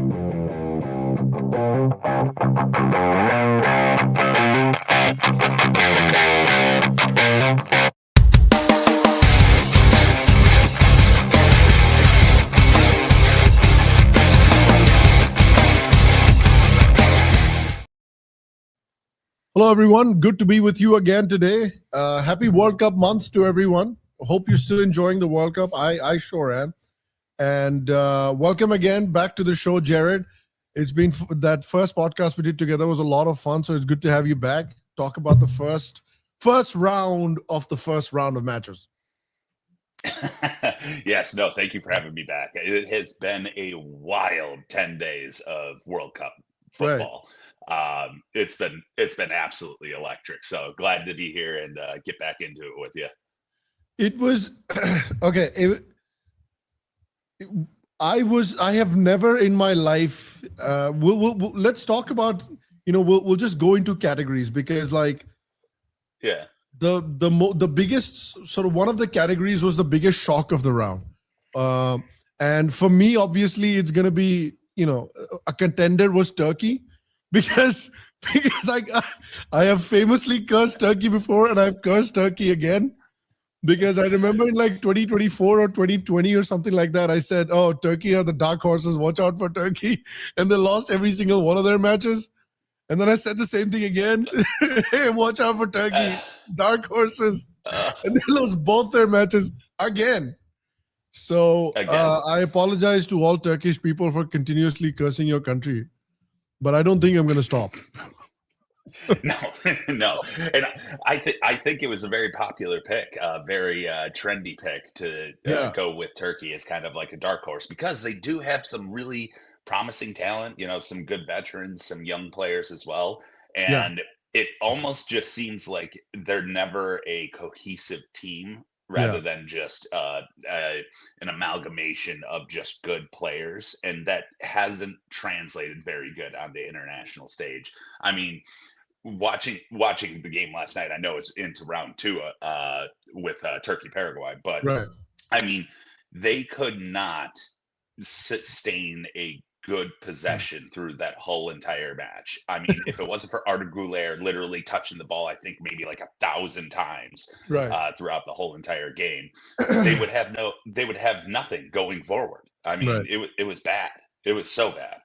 Hello, everyone. Good to be with you again today. Happy World Cup month to everyone. Hope you're still enjoying the World Cup. I sure am. And welcome again back to the show, Jared. It's been that first podcast we did together was a lot of fun. So it's good to have you back. Talk about the first round of matches. Yes, no, thank you for having me back. It has been a wild 10 days of World Cup football. Right. It's been absolutely electric. So glad to be here and get back into it with you. It was okay. I have never in my life. We'll let's talk about. We'll just go into categories because yeah. The biggest sort of one of the categories was the biggest shock of the round, and for me, obviously, it's going to be a contender was Turkey. Because I have famously cursed Turkey before and I've cursed Turkey again. Because I remember in 2024 or 2020 or something like that, I said, oh, Turkey are the dark horses, watch out for Turkey. And they lost every single one of their matches. And then I said the same thing again. Hey, watch out for Turkey, dark horses. And they lost both their matches again. So I apologize to all Turkish people for continuously cursing your country. But I don't think I'm going to stop. No. And I think it was a very popular pick, a very trendy pick to go with Turkey as kind of like a dark horse because they do have some really promising talent, some good veterans, some young players as well. And it almost just seems like they're never a cohesive team rather than just an amalgamation of just good players. And that hasn't translated very good on the international stage. I mean, watching the game last night, I know it's into round 2 with Turkey-Paraguay, but I mean, they could not sustain a good possession through that whole entire match. I mean, if it wasn't for Arda Güler literally touching the ball, I think maybe 1,000 times throughout the whole entire game, they would have nothing going forward. I mean, it was bad. It was so bad.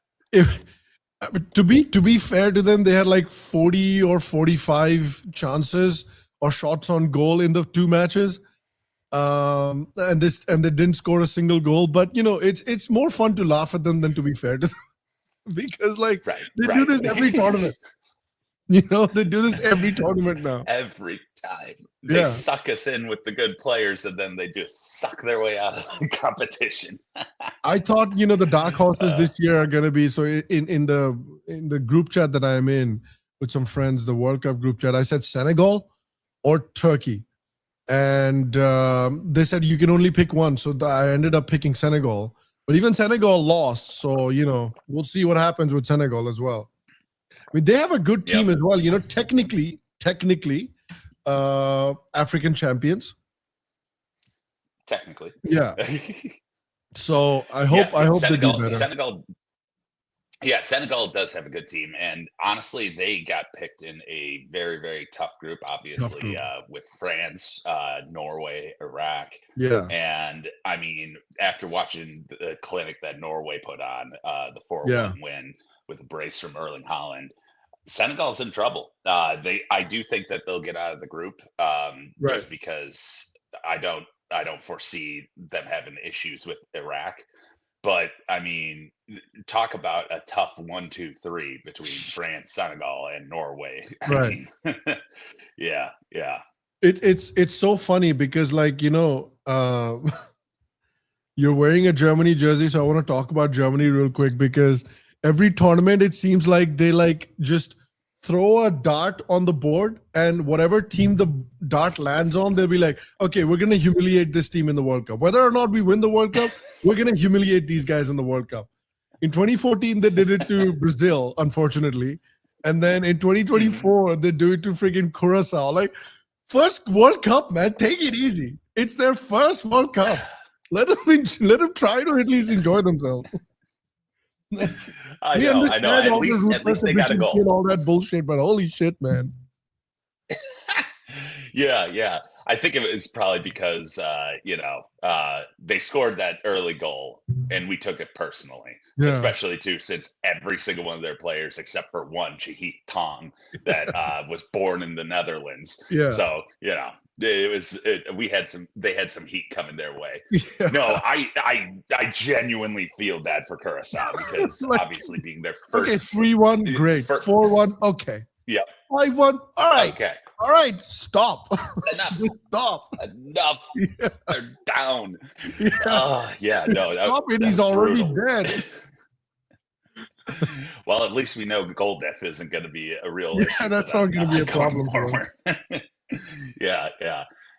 To be fair to them, they had 40 or 45 chances or shots on goal in the 2 matches. And they didn't score a single goal, but it's more fun to laugh at them than to be fair to them because they do this every tournament. They do this every tournament now. Every time they suck us in with the good players, and then they just suck their way out of the competition. I thought the dark horses this year are gonna be so in the group chat that I am in with some friends, the World Cup group chat. I said Senegal or Turkey. And they said you can only pick one. So I ended up picking Senegal. But even Senegal lost. So, we'll see what happens with Senegal as well. I mean, they have a good team as well. Technically, African champions. Technically. Yeah. So I hope they do better. Senegal does have a good team, and honestly, they got picked in a very, very tough group. Obviously, with France, Norway, Iraq. Yeah, and I mean, after watching the clinic that Norway put on, the 4-1 win with a brace from Erling Haaland, Senegal's in trouble. I do think that they'll get out of the group, just because I don't foresee them having issues with Iraq. But I mean, talk about a tough 1-2-3 between France, Senegal, and Norway. I mean, yeah. It's so funny because you're wearing a Germany jersey, so I want to talk about Germany real quick because every tournament it seems like they just throw a dart on the board, and whatever team the dart lands on, they'll be like, okay, we're going to humiliate this team in the World Cup. Whether or not we win the World Cup, we're going to humiliate these guys in the World Cup. In 2014, they did it to Brazil, unfortunately. And then in 2024, they do it to freaking Curacao. First World Cup, man, take it easy. It's their first World Cup. Let them try to at least enjoy themselves. We I know. understand At all the least ruthless they got a efficiency and goal. all that bullshit, but holy shit, man. Yeah. I think it was probably because they scored that early goal and we took it personally, Yeah. especially too since every single one of their players except for one, Shahid Tong, that was born in the Netherlands. Yeah. So, they had some heat coming their way. Yeah. No, I genuinely feel bad for Curacao because Like, obviously being their okay, first 3-1, great. first 4-1, okay. yeah, 5-1, all right. okay. All right, stop. Enough. Just stop. Enough. Yeah. They're down. Yeah. Oh, yeah, no, Stop it. that He's was already brutal. dead. Well, at least we know goal diff isn't going to be a real issue Yeah, for that's them not going to be a going problem for him. forward. Yeah.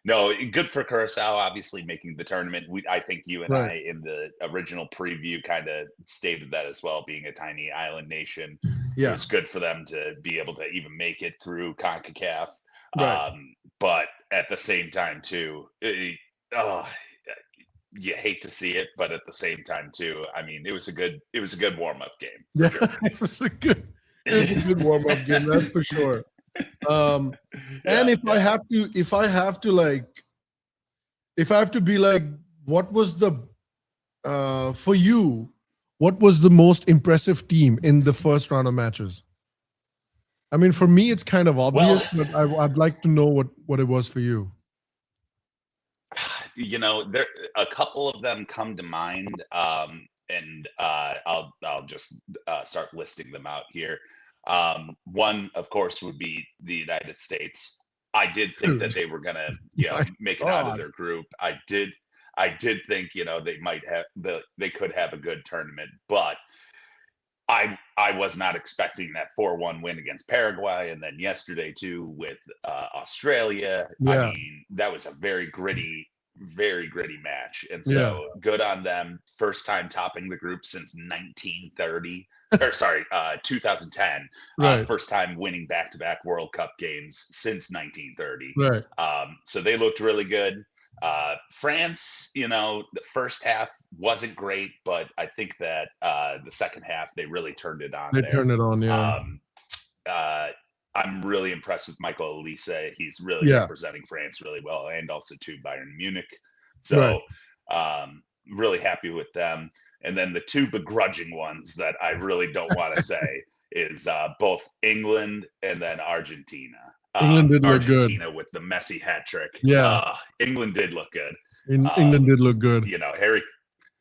No, good for Curacao, obviously making the tournament. I think you and Right. I, in the original preview, kind of stated that as well, being a tiny island nation. It Yeah. was good for them to be able to even make it through CONCACAF. Right. But at the same time, too, you hate to see it, but at the same time, too, I mean, it was a good warm-up game. Yeah, For sure. it was a good warm-up game, that's for sure. And if I have to be like, what was the for you, what was the most impressive team in the first round of matches? I mean, for me, it's kind of obvious, but I'd like to know what it was for you. There a couple of them come to mind, and I'll just start listing them out here. One, of course, would be the United States. I did think that they were gonna, My make it out of God. their group. I did think, they could have a good tournament, but I was not expecting that 4-1 win against Paraguay, and then yesterday too with Australia. I Yeah. mean, that was a very gritty match, and Yeah. so good on them. First time topping the group since 1930, or sorry, 2010. Right. First time winning back-to-back World Cup games since 1930. Right. So they looked really good. France, the first half wasn't great, but I think that the second half they really turned it on They there. turned it on, yeah. I'm really impressed with Michael Elise. He's really representing France really well, and also to Bayern Munich. So really happy with them. And then the two begrudging ones that I really don't want to say is both England and then Argentina. England did look good. Argentina with the Messi hat trick. Yeah. England did look good. England did look good. Harry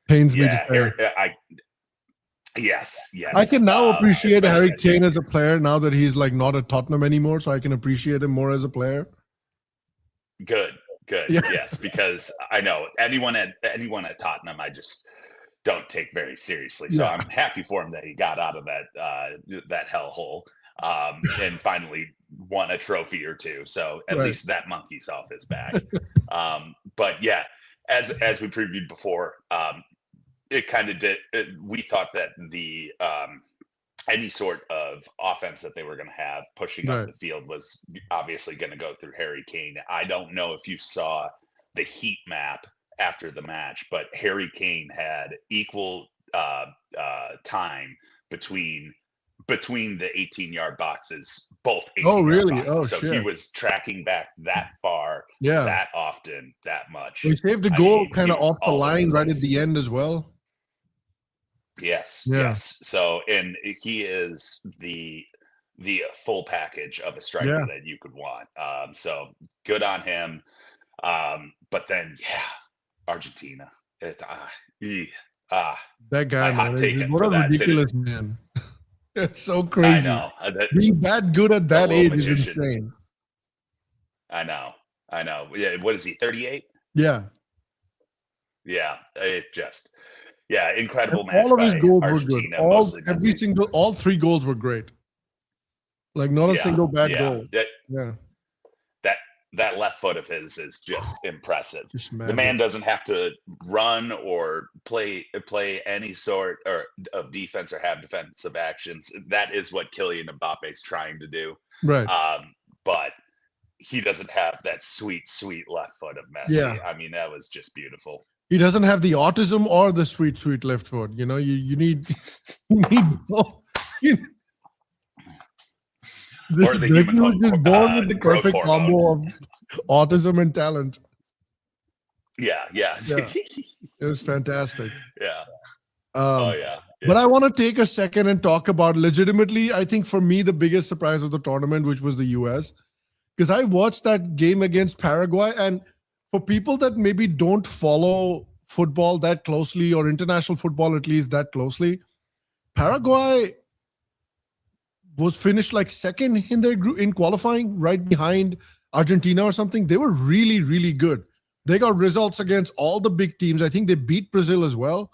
Pains me to say. Yes. I can now appreciate especially Harry Kane as a player now that he's like not at Tottenham anymore, so I can appreciate him more as a player. Good. Yeah. Yes, because I know anyone at Tottenham, I just don't take very seriously. So I'm happy for him that he got out of that hellhole, and finally won a trophy or two. So at least that monkey's off his back. But yeah, as we previewed before, it kind of did. We thought that the any sort of offense that they were going to have pushing up the field was obviously going to go through Harry Kane. I don't know if you saw the heat map after the match, but Harry Kane had equal time between the 18-yard boxes, both 18-yard really? boxes. Oh, so shit. he was tracking back that far, that often, that much. He saved a goal kind of off the line right at the end as well. Yes. So, and he is the full package of a striker that you could want. So good on him. But then, Argentina. That guy, man. What a ridiculous man. It's so crazy. I know. Being that good at that age is insane. I know. Yeah, what is he, 38? Yeah. Yeah, it just... Yeah, incredible match. All of his goals Argentina, were good. All three goals were great. Like not a single bad goal. That left foot of his is just impressive. The magic. man doesn't have to run or play any sort of defense or have defensive actions. That is what Kylian Mbappe is trying to do. Right. But he doesn't have that sweet left foot of Messi. Yeah. I mean, that was just beautiful. He doesn't have the autism or the sweet left foot. You know, you need you need both. This Or the Turkey human was just born with the growth perfect hormone. combo of autism and talent. Yeah, yeah, Yeah, it was fantastic. yeah. Oh Um, yeah, but yeah. I want to take a second and talk about legitimately. I think for me, the biggest surprise of the tournament, which was the US, because I watched that game against Paraguay. And for people that maybe don't follow football that closely, or international football at least that closely, Paraguay was finished like second in their group in qualifying, right behind Argentina or something. They were really, really good. They got results against all the big teams. I think they beat Brazil as well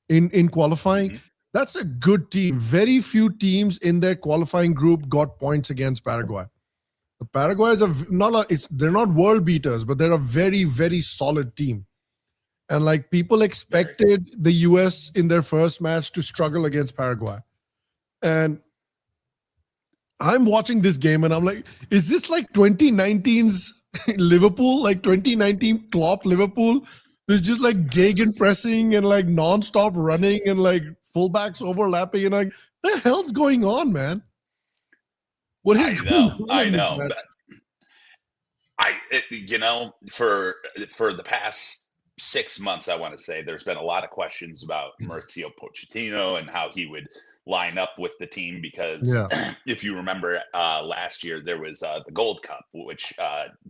in qualifying. Hmm. That's a good team. Very few teams in their qualifying group got points against Paraguay. The Paraguay is they're not world beaters, but they're a very, very solid team. And like people expected the US in their first match to struggle against Paraguay. And I'm watching this game and I'm like, is this like 2019's Liverpool, like 2019 Klopp Liverpool? There's just like Gagan pressing and like non-stop running and like fullbacks overlapping and like, the hell's going on, man? What is going on I in this know. match? For the past 6 months, I want to say there's been a lot of questions about Mauricio Pochettino and how he would line up with the team because Yeah, if you remember last year there was the Gold Cup, which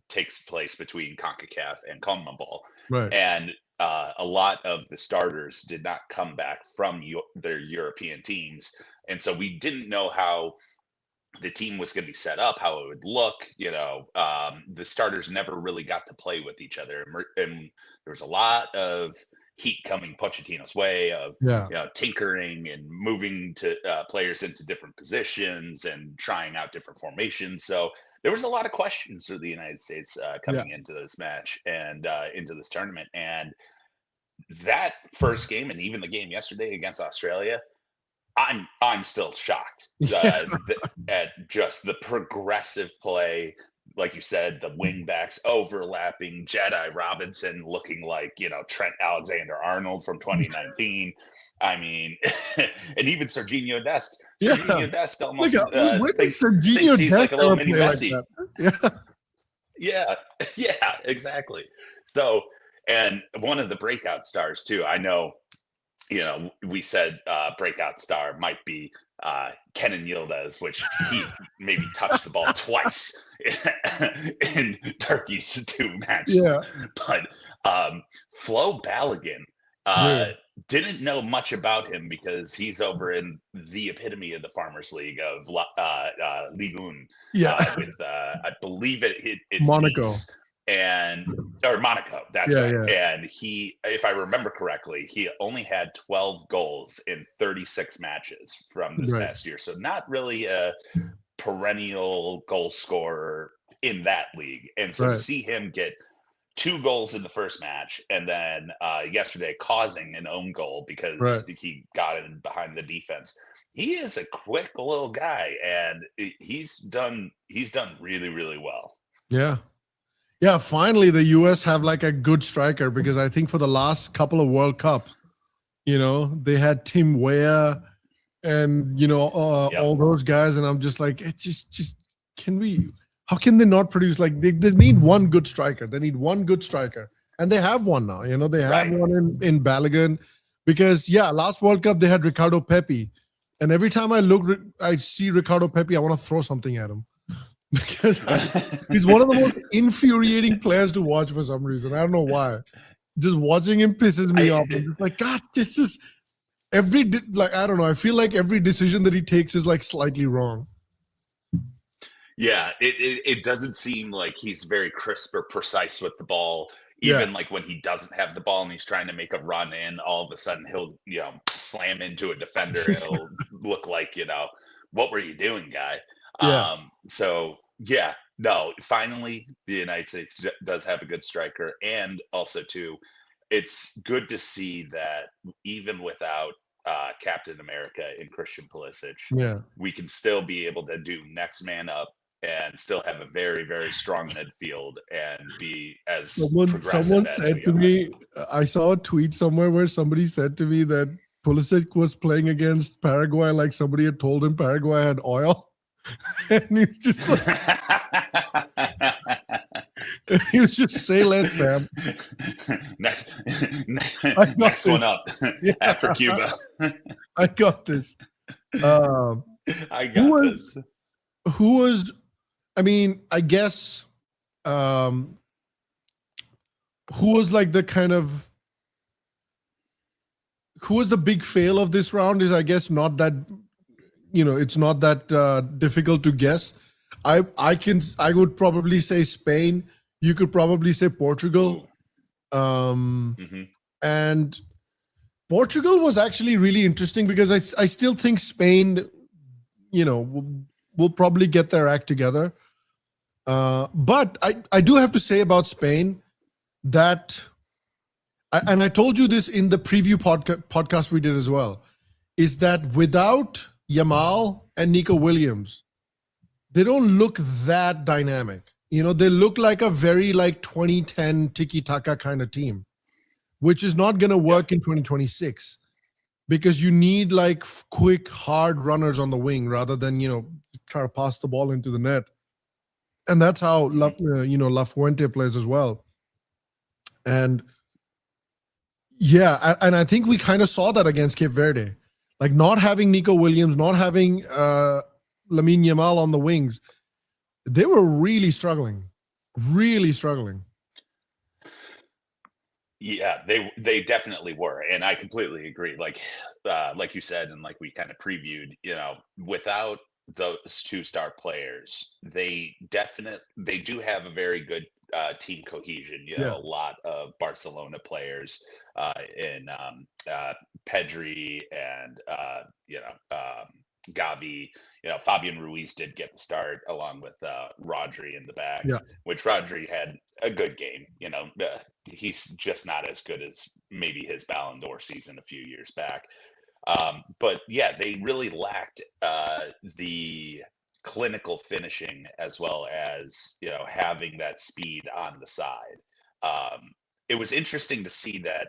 takes place between CONCACAF and CONMEBOL, right. and a lot of the starters did not come back from their European teams, and so we didn't know how the team was going to be set up, how it would look. The starters never really got to play with each other, and there was a lot of heat coming Pochettino's way of Yeah, tinkering and moving to players into different positions and trying out different formations. So there was a lot of questions for the United States yeah. coming into this match and into this tournament. And that first game, and even the game yesterday against Australia, I'm still shocked Yeah, at just the progressive play. Like you said, the wing backs overlapping, Jedi Robinson looking like Trent Alexander-Arnold from 2019. I mean, and even Serginho Dest. yeah. Serginho Dest Like, almost when did thinks Serginho he's Dest like a little ever mini play like Messi. that? Yeah, Yeah, yeah, exactly. So, and one of the breakout stars too. I know we said breakout star might be Kenan Yildiz, which he maybe touched the ball twice in Turkey's two yeah, matches. But Flo Balogun, uh, dude. didn't know much about him because he's over in the epitome of the Farmers League of Ligue 1 Yeah, with, I believe it's Monaco. Nice and or Monaco. That's Yeah, right. yeah. And he, if I remember correctly, he only had 12 goals in 36 matches from this Right, past year. So not really a perennial goal scorer in that league. And so to right, see him get 2 goals in the first match and then yesterday causing an own goal right. because he got in behind the defense. He is a quick little guy and he's done really, really well. Yeah. Yeah, finally the US have like a good striker, because I think for the last couple of World Cups, they had Tim Weah and Yep. all those guys, and I'm just like, it just can we? How can they not produce? Like they need one good striker. They need one good striker, and they have one now. They have Right. one in Balogun, because last World Cup they had Ricardo Pepi, and every time I see Ricardo Pepi, I want to throw something at him because he's one of the most infuriating players to watch for some reason. I don't know why. Just watching him pisses me I off. I'm just like, God, just like, I don't know. I feel like every decision that he takes is like slightly wrong. Yeah, it doesn't seem like he's very crisp or precise with the ball. Yeah, Even like when he doesn't have the ball and he's trying to make a run in, all of a sudden he'll slam into a defender. It'll look like what were you doing, guy? yeah, So yeah, no. Finally, the United States does have a good striker, and also too, it's good to see that even without Captain America and Christian Pulisic, yeah, we can still be able to do next man up and still have a very, very strong midfield and be as Someone progressive as said we to are. me, I saw a tweet somewhere where somebody said to me that Pulisic was playing against Paraguay like somebody had told him Paraguay had oil. And he was just like, he was just say less, Sam. next this. one up Yeah. after Cuba. I got this. I got this. Who was, I mean, I guess, who was like the kind of, who was the big fail of this round is, I guess, not that, it's not that difficult to guess. I would probably say Spain. You could probably say Portugal. And Portugal was actually really interesting because I still think Spain, will probably get their act together. But I do have to say about Spain that, and I told you this in the preview podcast we did as well, is that without Yamal and Nico Williams, they don't look that dynamic. They look like a very 2010 tiki-taka kind of team, which is not going to work in 2026 because you need quick, hard runners on the wing rather than, try to pass the ball into the net. And that's how, La Fuente plays as well. And yeah, and I think we kind of saw that against Cape Verde. Not having Nico Williams, not having Lamine Yamal on the wings, they were really struggling. Yeah, they definitely were, and I completely agree. Like you said, and like we kind of previewed, without those two-star players, they do have a very good team cohesion. A lot of Barcelona players in Pedri and Gavi. Fabian Ruiz did get the start along with Rodri in the back, which Rodri had a good game. He's just not as good as maybe his Ballon d'Or season a few years back. But yeah, they really lacked the clinical finishing as well as having that speed on the side. It was interesting to see that.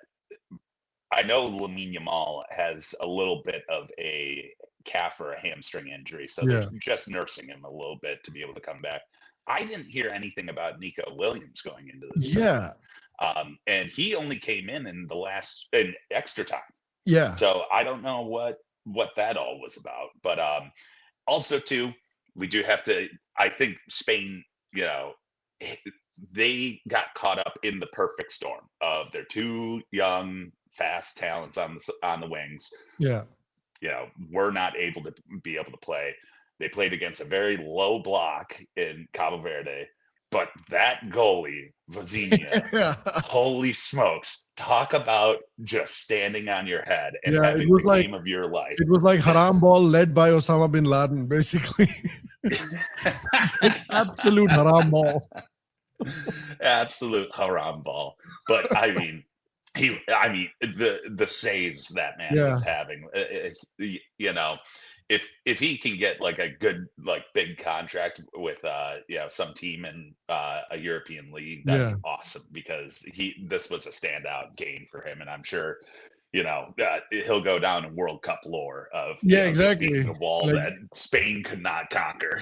I know Lamine Yamal has a little bit of a calf or a hamstring injury, so they're just nursing him a little bit to be able to come back. I didn't hear anything about Nico Williams going into this. Yeah. And he only came in in extra time. Yeah. So I don't know what that all was about. But also too, we do have to, I think Spain, they got caught up in the perfect storm of their two young, fast talents on the wings. Yeah. Were not able to play. They played against a very low block in Cabo Verde, but that goalie, Vozinha, holy smokes, talk about just standing on your head and having the game of your life. It was like haram ball led by Osama bin Laden, basically. Absolute haram ball. Absolute haram ball. But I mean, the saves that man was having, if he can get a good big contract with some team in a European league, that'd be awesome, because this was a standout game for him, and I'm sure he'll go down in World Cup lore of exactly the wall that Spain could not conquer.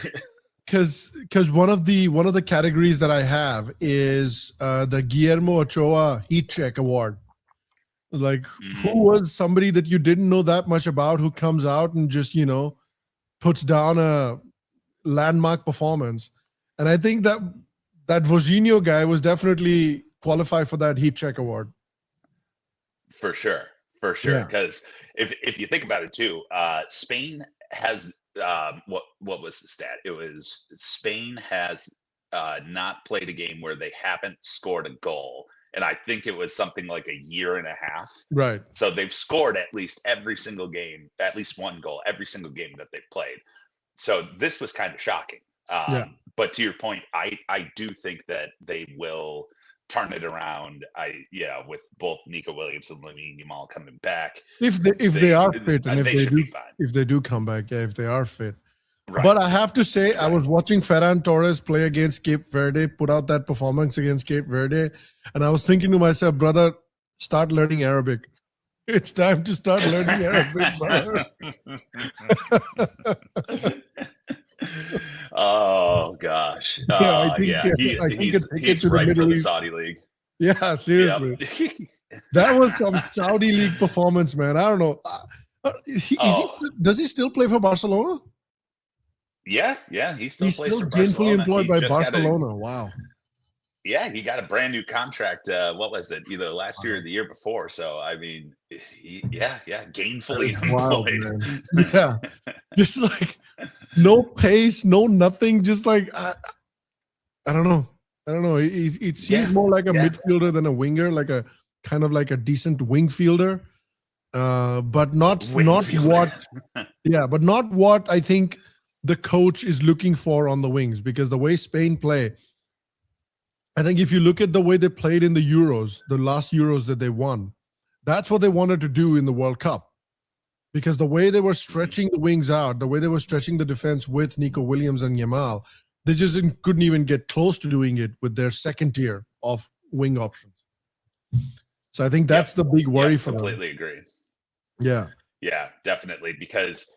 Because one of the categories that I have is the Guillermo Ochoa Heat Check Award. Who was somebody that you didn't know that much about who comes out and just puts down a landmark performance? And I think that Vozinho guy was definitely qualified for that Heat Check Award. For sure. Because if you think about it too, Spain has what was the stat? It was Spain has not played a game where they haven't scored a goal, and I think it was something like a year and a half. Right. So they've scored at least every single game, at least one goal every single game that they've played. So this was kind of shocking. But to your point, I do think that they will turn it around. With both Nico Williams and Lamine Yamal coming back, if they are fit, and they should be fine. if they do come back, if they are fit. But I have to say, I was watching Ferran Torres play against Cape Verde, put out that performance against Cape Verde, and I was thinking to myself, brother, start learning Arabic. It's time to start learning Arabic, brother. Oh gosh. Yeah, I think Yeah. I think a ticket He's to the right for Middle the East. Saudi League. Yeah, seriously. Yep. That was some Saudi League performance, man. I don't know. Does he still play for Barcelona? Yeah, he still He's plays still for gainfully Barcelona. employed He by just Barcelona. Wow. Yeah, he got a brand new contract. What was it? Either last year or the year before. So I mean, yeah, gainfully Wild, employed. man. Yeah, just like no pace, no nothing. Just like I don't know. It seems more like a midfielder than a winger, like a kind of like a decent wing fielder, but not what. Yeah, but not what I think the coach is looking for on the wings, because the way Spain play, I think if you look at the way they played in the Euros, the last Euros that they won, that's what they wanted to do in the World Cup. Because the way they were stretching the wings out, the way they were stretching the defense with Nico Williams and Yamal, they just couldn't even get close to doing it with their second tier of wing options. So I think that's the big worry for them. Completely agree. Yeah. Yeah, definitely. Because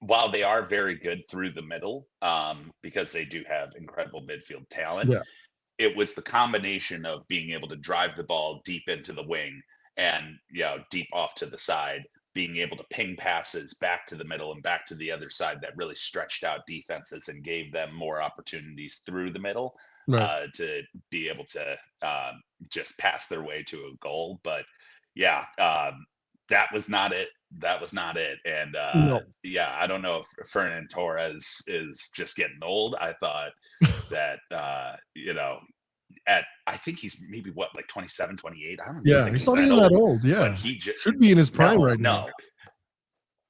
while they are very good through the middle, because they do have incredible midfield talent, it was the combination of being able to drive the ball deep into the wing and deep off to the side, being able to ping passes back to the middle and back to the other side that really stretched out defenses and gave them more opportunities through the middle to be able to just pass their way to a goal. But that was not it. And I don't know if Fernan Torres is just getting old. I thought that I think he's maybe like 27, 28. I don't think he's not even that old. Yeah, but he should be in his prime right now.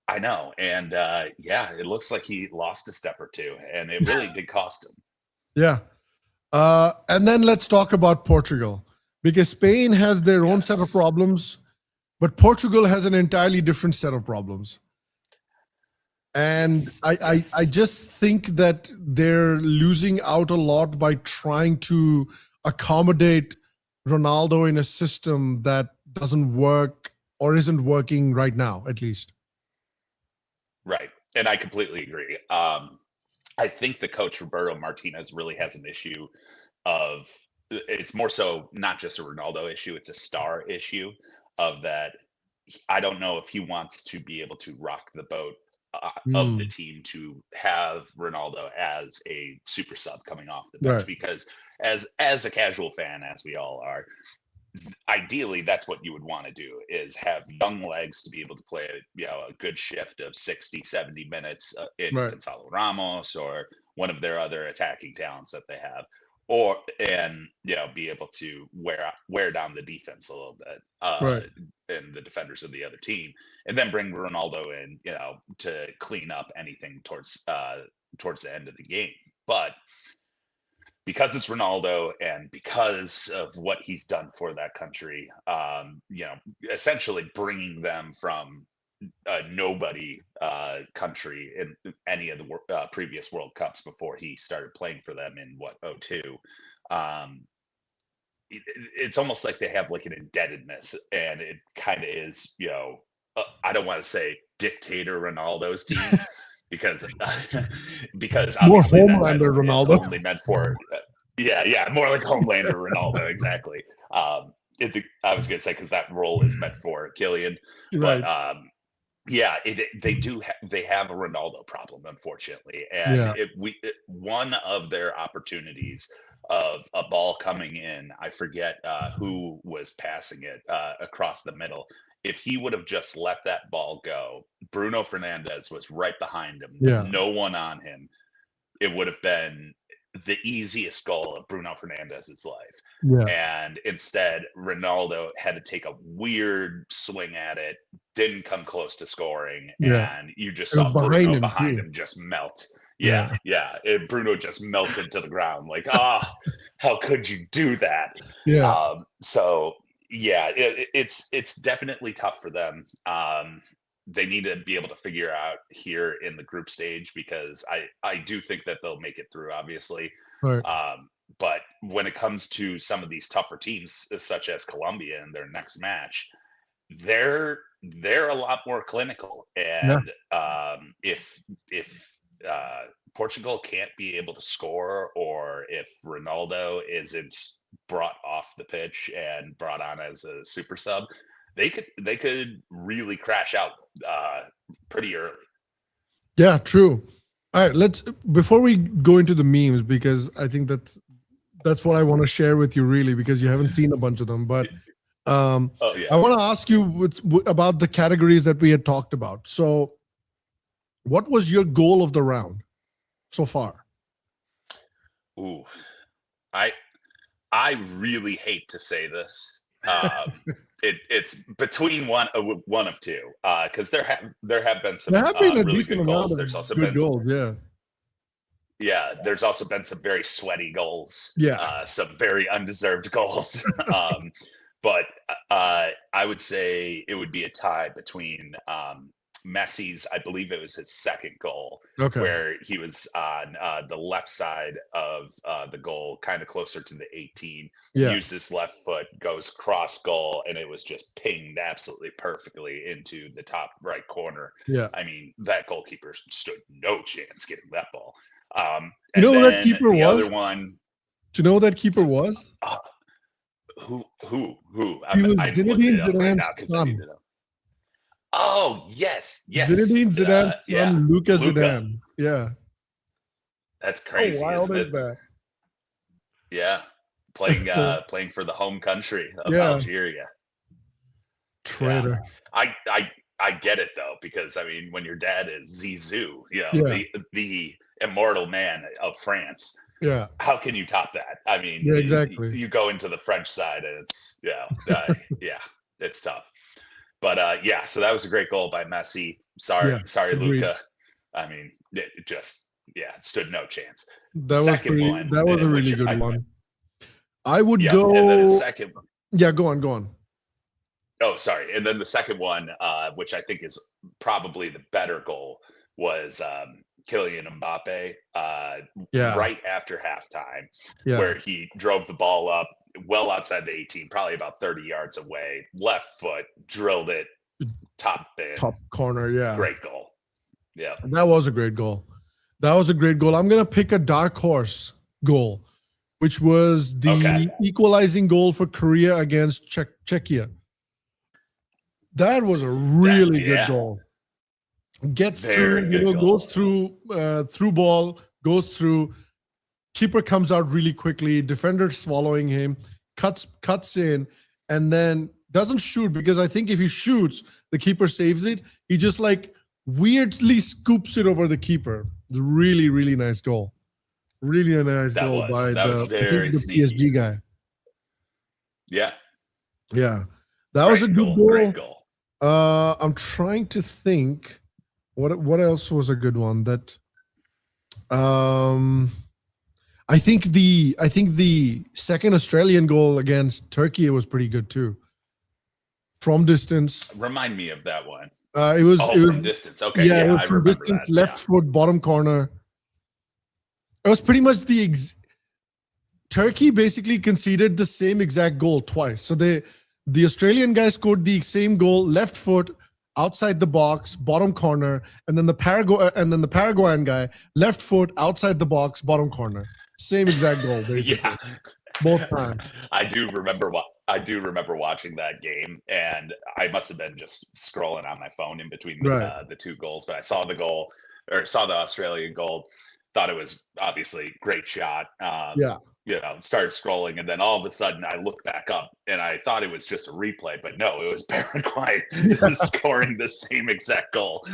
I know, and it looks like he lost a step or two, and it really did cost him. Yeah, and then let's talk about Portugal, because Spain has their own set of problems, but Portugal has an entirely different set of problems. And I just think that they're losing out a lot by trying to accommodate Ronaldo in a system that doesn't work or isn't working right now, at least. Right. And I completely agree. I think the coach Roberto Martinez really has an issue of, it's more so not just a Ronaldo issue, it's a star issue of that. I don't know if he wants to be able to rock the boat of the team to have Ronaldo as a super sub coming off the bench, because as a casual fan, as we all are, ideally that's what you would want to do, is have young legs to be able to play a good shift of 60, 70 minutes in Gonzalo Ramos or one of their other attacking talents that they have, and be able to wear down the defense a little bit and the defenders of the other team, and then bring Ronaldo in to clean up anything towards the end of the game. But because it's Ronaldo and because of what he's done for that country, essentially bringing them from a nobody country in any of the previous World Cups before he started playing for them in 2002. It's almost like they have like an indebtedness, and it kind of is, I don't want to say dictator Ronaldo's team, because obviously Homelander Ronaldo only meant for more like Homelander Ronaldo, exactly. I was gonna say, because that role is meant for Killian, but they have a Ronaldo problem, unfortunately, and one of their opportunities of a ball coming in, I forget who was passing it across the middle. If he would have just let that ball go, Bruno Fernandes was right behind him, no one on him, it would have been the easiest goal of Bruno Fernandes's life. And instead, Ronaldo had to take a weird swing at it, didn't come close to scoring, and you just saw Bruno behind him just melt. Bruno just melted to the ground, like, how could you do that? So it's definitely tough for them. they need to be able to figure out here in the group stage, because I do think that they'll make it through, obviously. Right. But when it comes to some of these tougher teams, such as Colombia in their next match, they're a lot more clinical. Yeah. And if Portugal can't be able to score, or if Ronaldo isn't brought off the pitch and brought on as a super sub, they could really crash out pretty early. Yeah, true. All right, let's before we go into the memes, because I think that's what I want to share with you, really, because you haven't seen a bunch of them. But Oh yeah. I want to ask you about the categories that we had talked about. So, what was your goal of the round so far? Ooh, I really hate to say this. It's between one of two, because there have been some There have been a really decent good amount goals. of There's also good been goals. Yeah. yeah, there's also been some very sweaty goals. Yeah. Some very undeserved goals. But I would say it would be a tie between Messi's, I believe it was his second goal, Okay. where he was on the left side of the goal, kind of closer to the 18, Yeah. used his left foot, goes cross goal, and it was just pinged absolutely perfectly into the top right corner. Yeah. I mean, that goalkeeper stood no chance getting that ball. You And know who that then keeper the was? other one, Do you know who that keeper was? who? He was I'm looking Zinedine it up right now Zidane's because I need son. to know. Oh, yes. Zinedine Zidane's Yeah, son, Luca Luca. Zidane. Yeah. That's How crazy, wild isn't is it? that? Yeah, playing for the home country of Yeah. Algeria. Traitor. I get it though, because I mean, when your dad is Zizou, Yeah. the immortal man of France, Yeah. how can you top that? I mean, Yeah, exactly. you go into the French side and it's yeah, it's tough. But yeah, so that was a great goal by Messi. Yeah. Sorry, Agreed. Luca. I mean, it just stood no chance. That was Second pretty. one, That was a which really good one. I would yeah, and then the go. second. Yeah, go on. Go on. Oh, sorry. And then the second one, which I think is probably the better goal, was Kylian Mbappe Yeah. right after halftime, Yeah. where he drove the ball up well outside the 18, probably about 30 yards away, left foot, drilled it, top bin. Top corner. Yeah. Great goal. Yeah. That was a great goal. That was a great goal. I'm gonna pick a dark horse goal, which was the equalizing goal for Korea against Czechia. That was a really good goal. Gets Very through, good goal. goes through ball, goes through. Keeper comes out really quickly. Defender swallowing him, cuts in, and then doesn't shoot, because I think if he shoots, the keeper saves it. He just like weirdly scoops it over the keeper. It's a really, really nice goal. Really a nice goal by the PSG guy. Yeah. Yeah. That was a good goal. Great goal. I'm trying to think what else was a good one that I think the second Australian goal against Turkey was pretty good too. From distance. Remind me of that one. It was from distance. Okay. Yeah, it was from distance, left foot, bottom corner. It was pretty much Turkey basically conceded the same exact goal twice. So the Australian guy scored the same goal, left foot, outside the box, bottom corner, and then the Paraguayan guy, left foot, outside the box, bottom corner. Same exact goal, basically. Yeah. Both times. I do remember watching that game, and I must have been just scrolling on my phone in between the two goals, but I saw the goal, or saw the Australian goal, thought it was obviously great shot. Started scrolling, and then all of a sudden I looked back up and I thought it was just a replay, but no, it was Paraguay scoring the same exact goal.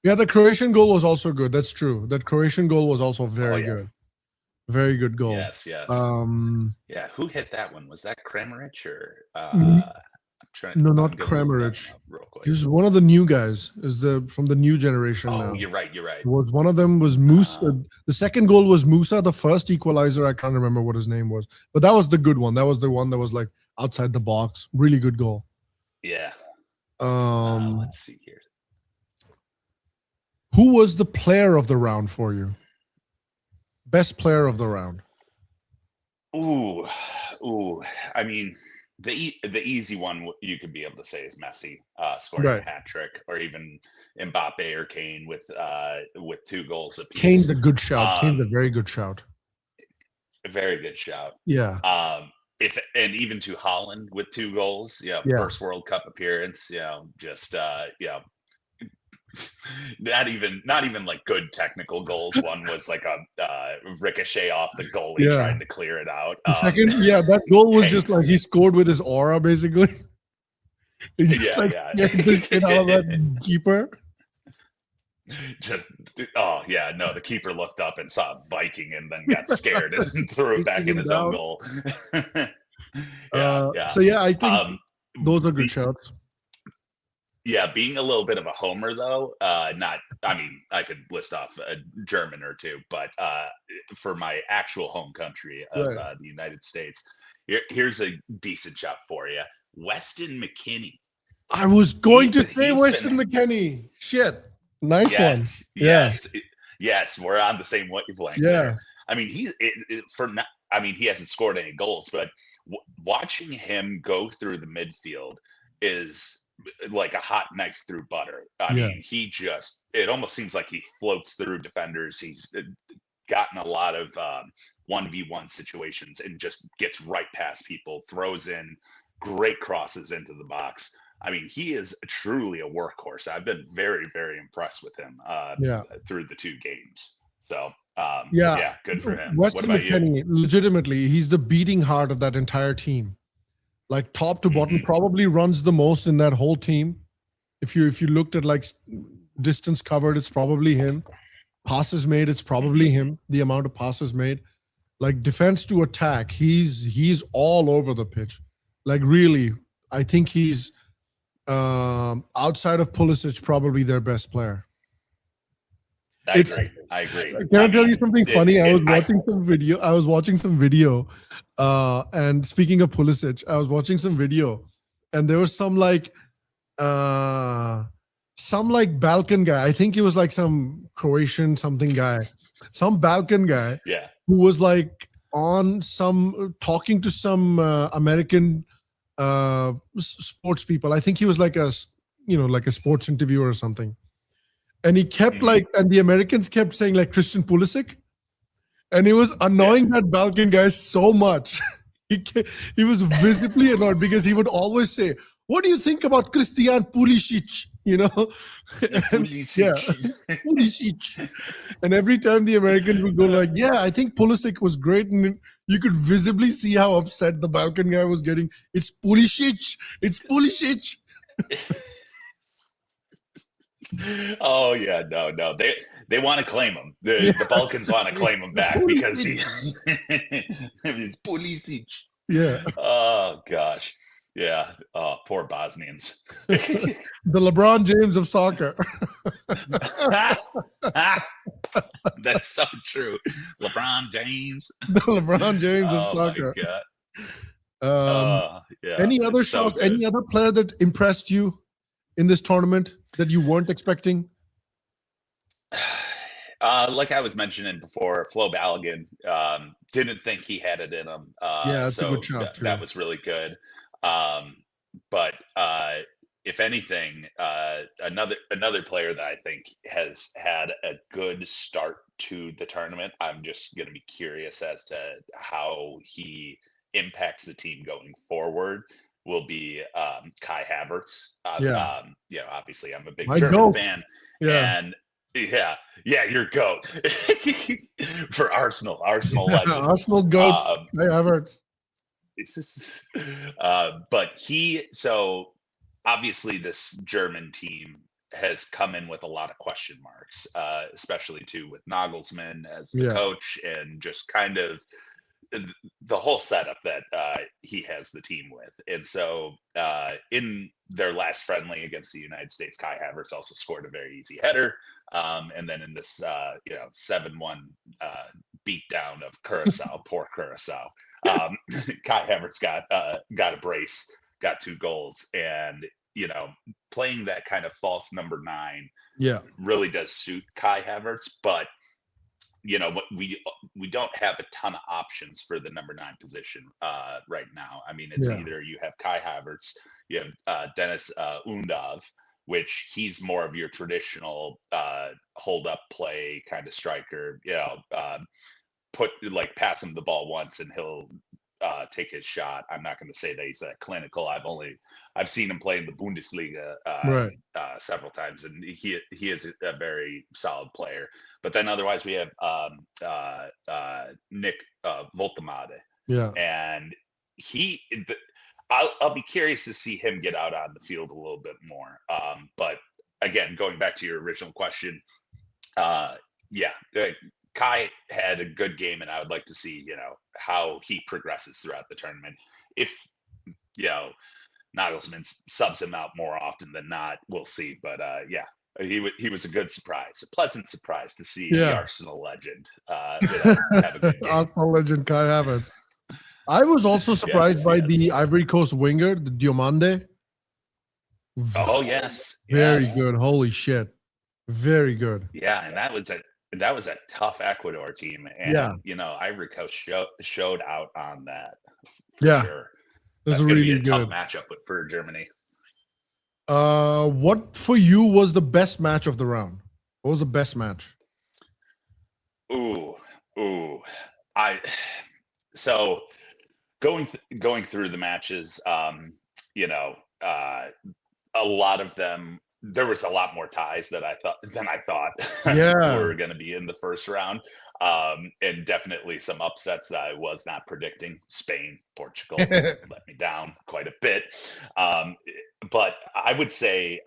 Yeah, the Croatian goal was also good. That's true. That Croatian goal was also very good. Very good goal. Yes. Yeah, who hit that one? Was that Kramaric or no, not Kramaric. He was one of the new guys. From the new generation now. You're right. Was one of them was Musa. The second goal was Musa. The first equalizer, I can't remember what his name was, but that was the good one. That was the one that was like outside the box. Really good goal. Yeah. Um, let's see here. who was the player of the round for you? Best player of the round. Ooh, ooh. I mean, the easy one you could be able to say is Messi scoring a Right. hat trick, or even Mbappe or Kane with 2 goals Kane's apiece. a good shout. Kane's a Um, very good shout. a very good shout. Yeah. If and even to Holland with 2 goals, Yeah. first World Cup appearance, just not even like good technical goals. One was like a ricochet off the goalie Yeah. trying to clear it out. The second, yeah, that goal was Kane, just like he scored with his aura, basically. He just yeah, like yeah. scared the shit out of that keeper. Just oh yeah, no, the keeper looked up and saw a Viking and then got scared and threw it back Facing in him his own down. goal. Yeah, yeah. So yeah, I think Um, those are good be, shouts. yeah, being a little bit of a homer though, not. I mean, I could list off a German or two, but for my actual home country of Right. the United States, here's a decent shout for you, Weston McKennie. I was going to say He's been Weston McKennie. Shit. Nice one. yes, Yeah. yes, yes. We're on the same wavelength there. Yeah. I mean, for not. I mean, he hasn't scored any goals, but watching him go through the midfield is like a hot knife through butter. I Yeah. mean, it almost seems like he floats through defenders. He's gotten a lot of 1v1 situations and just gets right past people, throws in great crosses into the box. I mean, he is truly a workhorse. I've been very, very impressed with him Yeah. through the 2 games. So, Yeah. yeah, good for him. What Weston about you? McKennie, legitimately, he's the beating heart of that entire team. Like top to bottom, Hmm. probably runs the most in that whole team. If you looked at like distance covered, it's probably him. Passes made, it's probably Hmm. him. The amount of passes made, like defense to attack, he's all over the pitch. Like really, I think he's outside of Pulisic, probably their best player. I It's agree. I agree. Can I I tell you mean, something funny? I was watching some video. And speaking of Pulisic, I was watching some video, and there was some like Balkan guy. I think he was like some Croatian something guy, some Balkan guy yeah. who was like on some talking to some American sports people. I think he was like like a sports interviewer or something. And he kept Hmm. and the Americans kept saying like Christian Pulisic, and it was annoying that Balkan guy so much. He was visibly annoyed because he would always say, "What do you think about Christian Pulisic?" And yeah, Pulisic. Pulisic. And every time the Americans would go like, "Yeah, I think Pulisic was great," and you could visibly see how upset the Balkan guy was getting. It's Pulisic. It's Pulisic. Oh yeah, no. They want to claim him. The Balkans want to claim him back because Pulisic. he's Pulisic. Yeah. Oh gosh. Yeah. Oh, poor Bosnians. The LeBron James of soccer. That's so true. LeBron James. The LeBron James of Oh my soccer. god. Yeah. Any other It's so shots? Any good. other player that impressed you in this tournament that you weren't expecting? Like I was mentioning before, Flo Balogun, didn't think he had it in him. Yeah, that's a good So shout that too. was really good. But if anything, another player that I think has had a good start to the tournament, I'm just going to be curious as to how he impacts the team going forward. Will be Kai Havertz. Yeah, Obviously, I'm a big my German goat. fan, Yeah, and yeah, your goat for Arsenal legend. Arsenal goat. Um, Kai Havertz. it's just, but so obviously this German team has come in with a lot of question marks, especially too with Nagelsmann as the Yeah, coach and just kind of the whole setup that he has the team with. And so in their last friendly against the United States, Kai Havertz also scored a very easy header. And then in this 7-1 beatdown of Curacao, poor Curacao, Kai Havertz got a brace, got 2 goals, and playing that kind of false number 9 Yeah. really does suit Kai Havertz, but we don't have a ton of options for the number 9 position right now. I mean, it's Yeah. either you have Kai Havertz, you have Dennis Undav, which he's more of your traditional hold up play kind of striker. Pass him the ball once and he'll take his shot. I'm not going to say that he's that clinical. I've seen him play in the Bundesliga Right. several times, and he is a very solid player. But then otherwise we have Nick Voltemade, Yeah. and I'll be curious to see him get out on the field a little bit more. But again, going back to your original question, Kai had a good game, and I would like to see, how he progresses throughout the tournament. If, Nagelsmann subs him out more often than not, we'll see. But he was a good surprise, a pleasant surprise to see the Arsenal legend have a good game. Arsenal legend Kai Havertz. I was also surprised by the Ivory Coast winger, the Diomande. Oh yes, very good. Holy shit, very good. Yeah, and that was a tough Ecuador team, and Ivory Coast showed out on that. For sure. That's going to be a tough matchup for Germany. What for you was the best match of the round? What was the best match? So going through the matches, a lot of them, there was a lot more ties than I thought were going to be in the first round, and definitely some upsets that I was not predicting. Spain, Portugal let me down quite a bit, but I would say,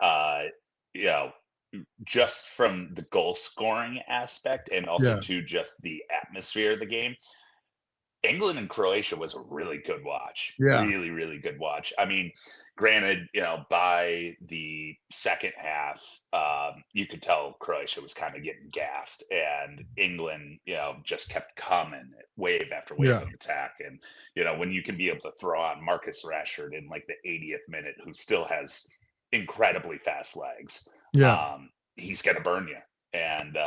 just from the goal scoring aspect and also to just the atmosphere of the game, England and Croatia was a really good watch. Really, really good watch. I mean, granted, by the second half, you could tell Croatia was kind of getting gassed, and England, just kept coming wave after wave of attack. And, when you can be able to throw on Marcus Rashford in like the 80th minute, who still has incredibly fast legs, he's going to burn you. And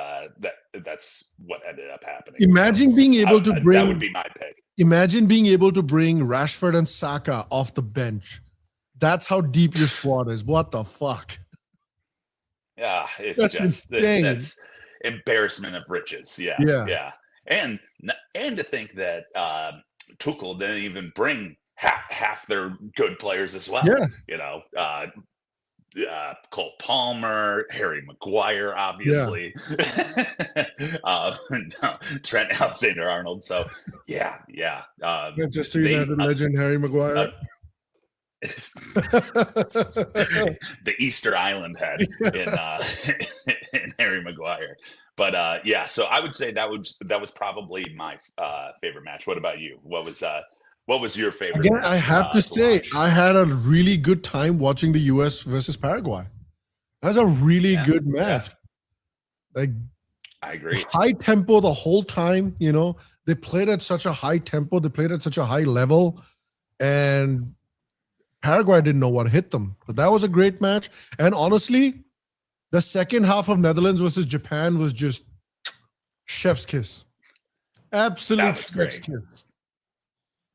that's what ended up happening. Imagine being able to bring that would be my pick. Imagine being able to bring Rashford and Saka off the bench. That's how deep your squad is. What the fuck? Yeah, that's embarrassment of riches. Yeah. And to think that Tuchel didn't even bring half their good players as well. Cole Palmer, Harry Maguire, obviously, Trent Alexander-Arnold. So, just so you know, the legend Harry Maguire, the Easter Island head in Harry Maguire. But so I would say that was probably my favorite match. What about you? What was your favorite? Again, match, I have to say, watch? I had a really good time watching the US versus Paraguay. That's a really good match. Like, I agree. High tempo the whole time. They played at such a high tempo. They played at such a high level, and Paraguay didn't know what hit them. But that was a great match. And honestly, the second half of Netherlands versus Japan was just chef's kiss. Absolute chef's kiss.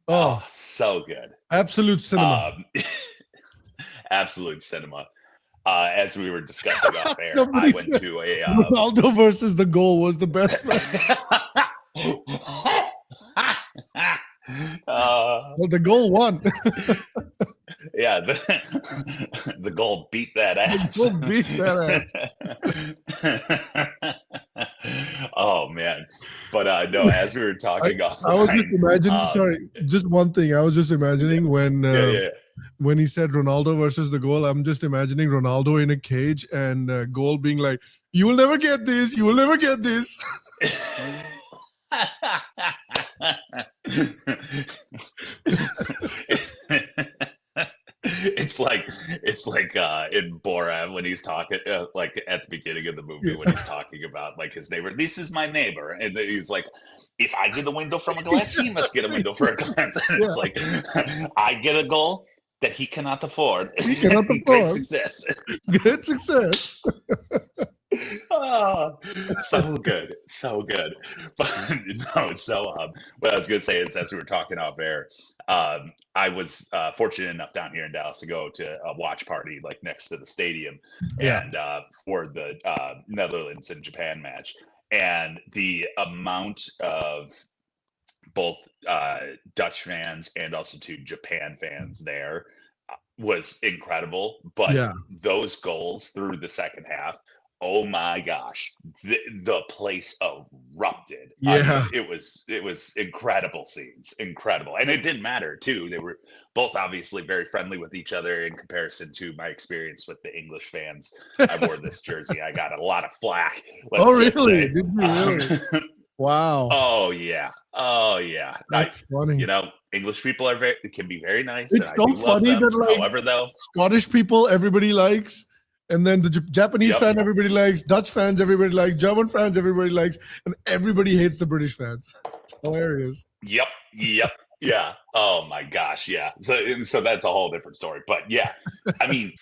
Oh, so good. Absolute cinema. Absolute cinema. As we were discussing off air, I went to a Ronaldo versus the goal was the best match. Well, the goal won. Yeah, the goal beat that ass. The goal beat that ass. Oh man, but no. As we were talking, I was just imagining. Sorry, just one thing. I was just imagining when he said Ronaldo versus the goal. I'm just imagining Ronaldo in a cage and goal being like, "You will never get this. You will never get this." It's like in Borat when he's talking like at the beginning of the movie when he's talking about like his neighbor. This is my neighbor, and he's like, if I get a window from a glass, he must get a window for a glass. And it's like, I get a goal, that he cannot afford. He cannot Great afford. success. Great success. Oh, so good, so good. But no, so what I was going to say is, as we were talking off air, I was fortunate enough down here in Dallas to go to a watch party like next to the stadium, Yeah. and for the Netherlands and Japan match, and the amount of both Dutch fans and also to Japan fans there was incredible. But Yeah. those goals through the second half, oh my gosh, the place erupted. I Yeah. mean, it was incredible scenes, incredible, and it didn't matter too. They were both obviously very friendly with each other in comparison to my experience with the English fans. I wore this jersey. I got a lot of flack. Oh, Let's just really? say. Did you really? Wow. Oh yeah. Oh yeah. That's funny. English people can be very nice. It's and I so do love funny them. that, like, However, though, Scottish people everybody likes, and then the Japanese Yep. fan everybody likes, Dutch fans everybody likes, German fans everybody likes, and everybody hates the British fans. It's hilarious. yep, yeah. Oh my gosh, yeah. So that's a whole different story. But yeah, I mean,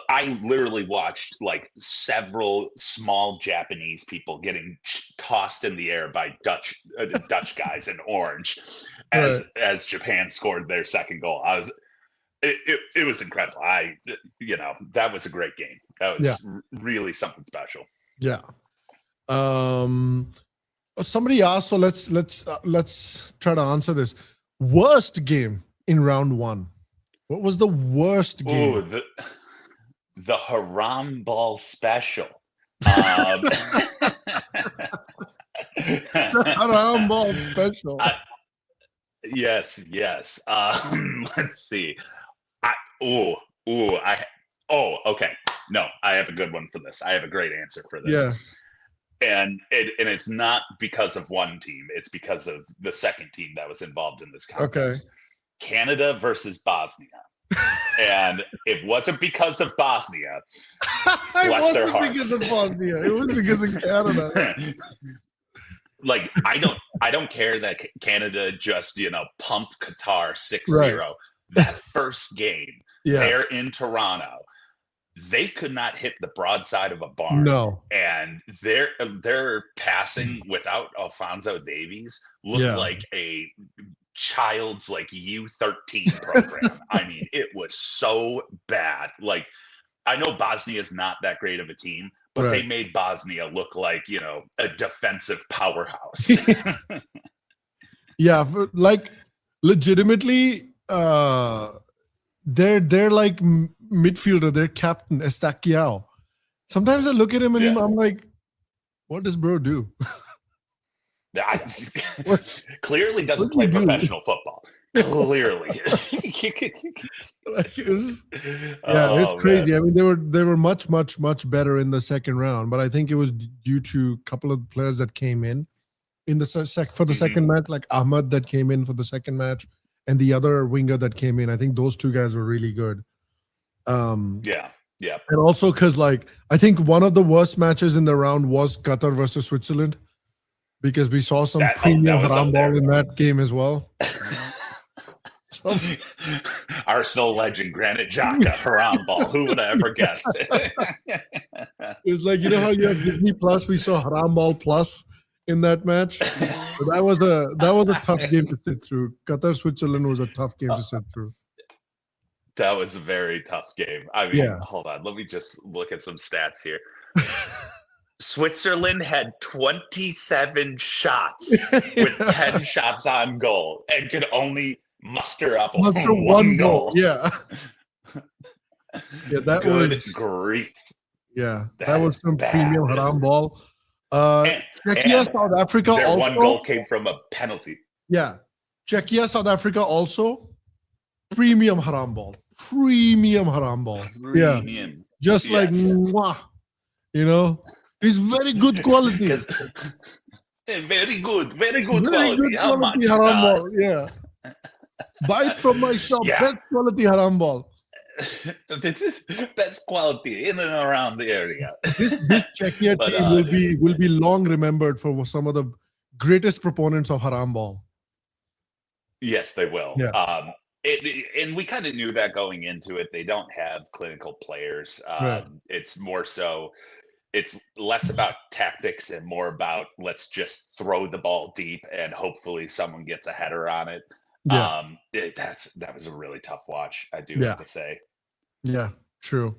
I literally watched like several small Japanese people getting tossed in the air by Dutch guys in orange as Japan scored their second goal. It was incredible. That was a great game. That was really something special. Yeah. Somebody asked, so let's try to answer this. Worst game in round one. What was the worst game? Ooh, the Haram Ball special. Haram Ball special. Yes. Let's see. Okay. No, I have a good one for this. I have a great answer for this. Yeah. And it's not because of one team. It's because of the second team that was involved in this contest. Okay. Canada versus Bosnia. And it wasn't because of Bosnia. Bless their hearts. Because of Bosnia. It was because of Canada. Like, I don't care that Canada just, pumped Qatar 6-0. Right. That first game there in Toronto. They could not hit the broadside of a barn. No. And their passing without Alphonso Davies looked like a child's U13 program. I mean, it was so bad. Like, I know Bosnia is not that great of a team, but they made Bosnia look like, a defensive powerhouse. Yeah, legitimately, they're like midfielder, their captain Estaquiao. Sometimes I look at him and I'm like, what does bro do? Clearly doesn't play professional football. Clearly. It's crazy. Man. I mean, they were much better in the second round, but I think it was due to a couple of players that came in the second match, like Ahmad that came in for the second match, and the other winger that came in. I think those two guys were really good. Yeah. And also because, like, I think one of the worst matches in the round was Qatar versus Switzerland, because we saw some premium haram ball in that game as well. Arsenal legend Granit Xhaka haram ball. Who would have ever guessed? It's like, how you have Disney Plus, we saw haram ball plus in that match. But that was a tough game to sit through. Qatar Switzerland was a tough game to sit through. That was a very tough game. I mean, hold on. Let me just look at some stats here. Switzerland had 27 shots with 10 shots on goal and could only muster up one goal. Yeah. That Good was grief. Yeah, that was some premium haram ball. Czechia, South Africa their also. One goal came from a penalty. Yeah. Czechia, South Africa also. Premium haram ball. Premium haram ball. Premium. Yeah. Just like, mwah, it's very good quality. Very good quality. Good How quality much? haram ball. Yeah. Buy it from my shop. Yeah. Best quality haram ball. This is best quality in and around the area. This Czechia team will be long remembered for some of the greatest proponents of haram ball. Yes, they will. Yeah. And we kind of knew that going into it. They don't have clinical players. Right. It's more so, it's less about tactics and more about let's just throw the ball deep and hopefully someone gets a header on it. Yeah. That was a really tough watch, I do have Yeah. to say. Yeah. True.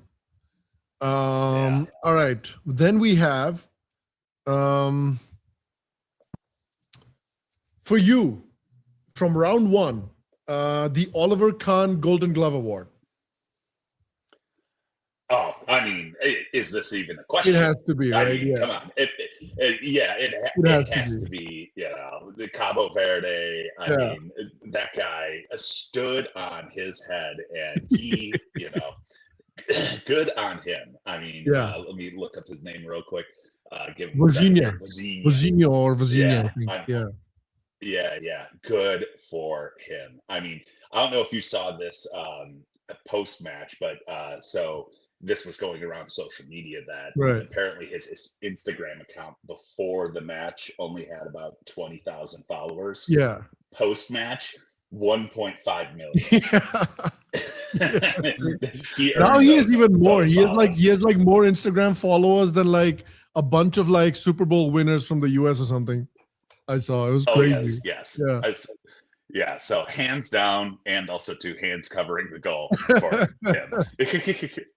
Yeah. All right. Then we have for you from round one, the Oliver Kahn Golden Glove Award. Oh, I mean, is this even a It question? has to be, I right? mean, Yeah. come on. It It has to has be. to be, the Cabo Verde. I Yeah. mean, that guy stood on his head and he, good on him. I mean, Yeah. let me look up his name real quick. Give him credit Virginia. here. Virginia. Virginia or Virginia, I Yeah. think. Yeah. Yeah. Good for him. I mean, I don't know if you saw this post match, but so this was going around social media that Right. apparently his Instagram account before the match only had about 20,000 followers. Yeah. Post match, 1.5 million. He Now earned he has even more. those He follows. has like more Instagram followers than like a bunch of like Super Bowl winners from the US or something. I saw. It was Oh crazy. yes. Yeah. Yeah, so hands down, and also two hands covering the goal for him.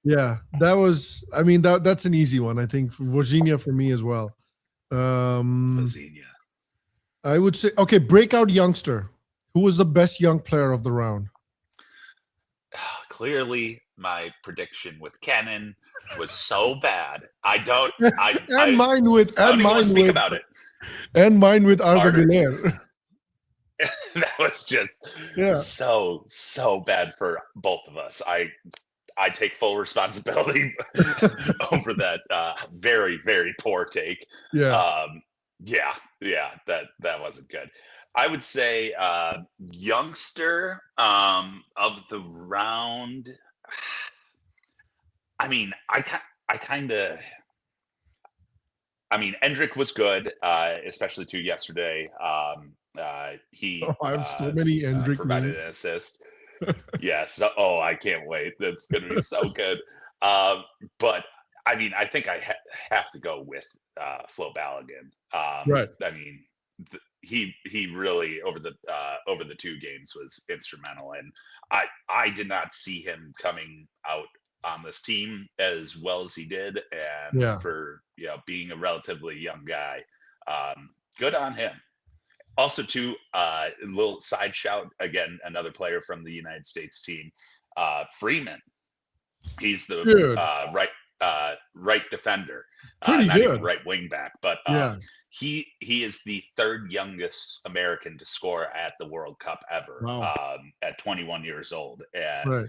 Yeah. That was, I mean, that's an easy one. I think Virginia for me as well. Virginia. I would say, okay, breakout youngster. Who was the best young player of the round? Clearly, my prediction with Kenan was so bad. I And mine with don't even want to speak about it. Arda Carter. Güler. That was just Yeah. so bad for both of us. I take full responsibility over that very, very poor take. Yeah. Yeah, that wasn't good. I would say youngster of the round. I mean, I mean, Endrick was good, especially to yesterday. He Oh, I have so many Hendrick provided names. an assist. Yes. Oh, I can't wait. That's going to be so good. But I mean, I think I have to go with Flo Balogun. Right. I mean, he really over the two games was instrumental, and I did not see him coming out on this team as well as he did, and Yeah. for being a relatively young guy, good on him. Also, too, a little side shout again, another player from the United States team, Freeman. He's the Good. right defender, Pretty not even good. right wing back, but Yeah. he is the third youngest American to score at the World Cup ever, Wow. at 21 years old, and Right.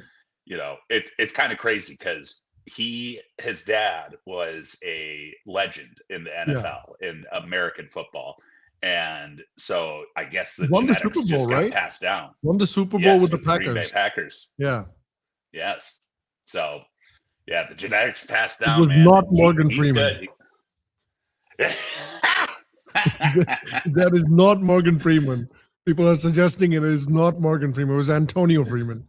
it's kind of crazy because his dad was a legend in the Yeah. NFL in American football. And so I guess the Won the genetics Super Bowl, just got right? passed down. Won the Super Bowl Yes, with the with the Green Bay Packers. Packers. Yeah. Yes. So yeah, the genetics passed It down, was man. not And Morgan he's Freeman. good. That is not Morgan Freeman. People are suggesting it is not Morgan Freeman. It was Antonio Freeman.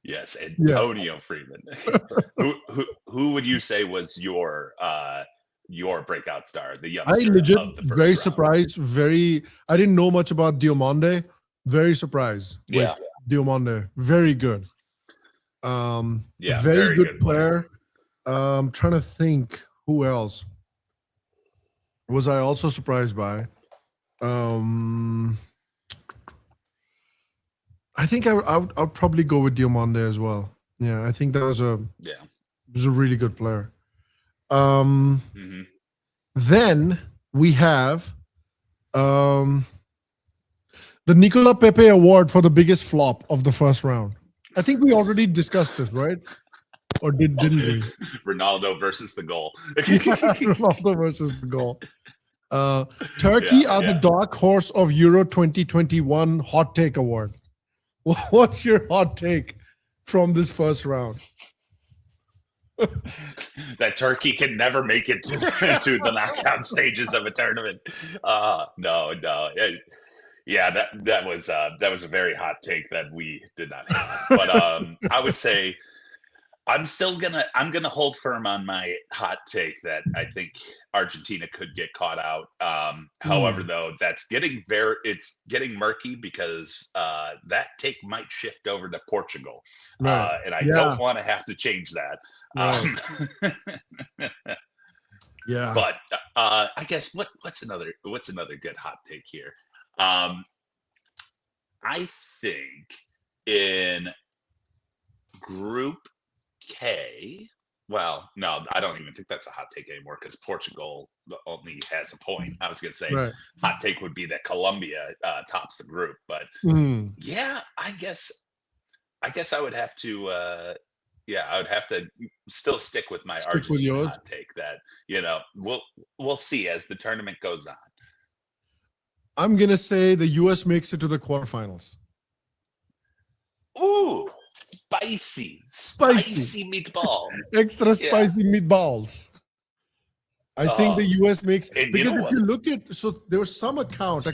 Yes, Antonio Freeman. Who would you say was your breakout star, the I youngster legit of the first very round? surprised. I didn't know much about Diomande. Very surprised with Diomande. Very good. Very good player. Trying to think who else was I also surprised by. I think I'll probably go with Diomande as well. Yeah, I think that was a really good player. Then we have the Nicola Pepe Award for the biggest flop of the first round. I think we already discussed this, right? Or didn't we? Ronaldo versus the goal. Ronaldo versus the goal. Turkey are the dark horse of Euro 2021 Hot Take Award. What's your hot take from this first round? That Turkey can never make it to the knockout stages of a tournament. No. Yeah, that was a very hot take that we did not have. But I would say I'm gonna hold firm on my hot take that I think Argentina could get caught out. However, Hmm. though, it's getting murky because that take might shift over to Portugal, Right. and I Yeah. don't want to have to change that. Right. Yeah. But I guess what's another good hot take here? Um, I think in Group K. Well, no, I don't even think that's a hot take anymore because Portugal only has a point. I was going to say Right. hot take would be that Colombia tops the group, but Mm. yeah, I guess I would have to. Yeah, I would have to still stick with my Stick with Argentina yours. hot take that we'll see as the tournament goes on. I'm gonna say the US makes it to the quarterfinals. Ooh, spicy, Spicy, spicy meatball. extra Yeah. spicy meatballs. I think Oh, the US makes, and you because know if what? you look at, so there was some account, I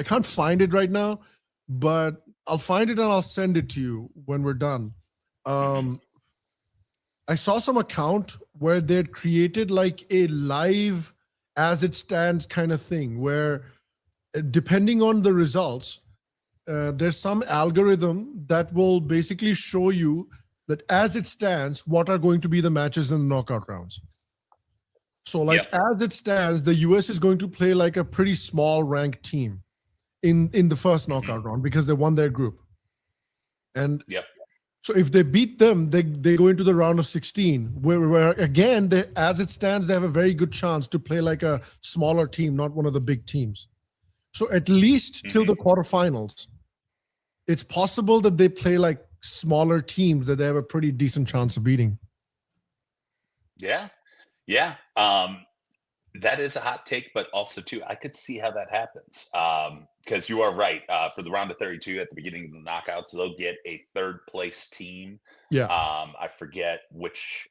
can't find it right now, but I'll find it and I'll send it to you when we're done. Mhm. Um, I saw some account where they'd created like a live as it stands kind of thing where depending on the results, there's some algorithm that will basically show you that as it stands, what are going to be the matches in the knockout rounds. So, like Yep. as it stands, the US is going to play like a pretty small ranked team in the first Mhm. knockout round because they won their group. And Yep. so if they beat them, they go into the round of 16, where again, as it stands, they have a very good chance to play like a smaller team, not one of the big teams. So at least till Mhm. the quarterfinals, it's possible that they play like smaller teams that they have a pretty decent chance of beating. Yeah. Yeah. That is a hot take, but also too, I could see how that happens. Because you are right. For the round of 32 at the beginning of the knockouts, they'll get a third place team. Yeah, I forget which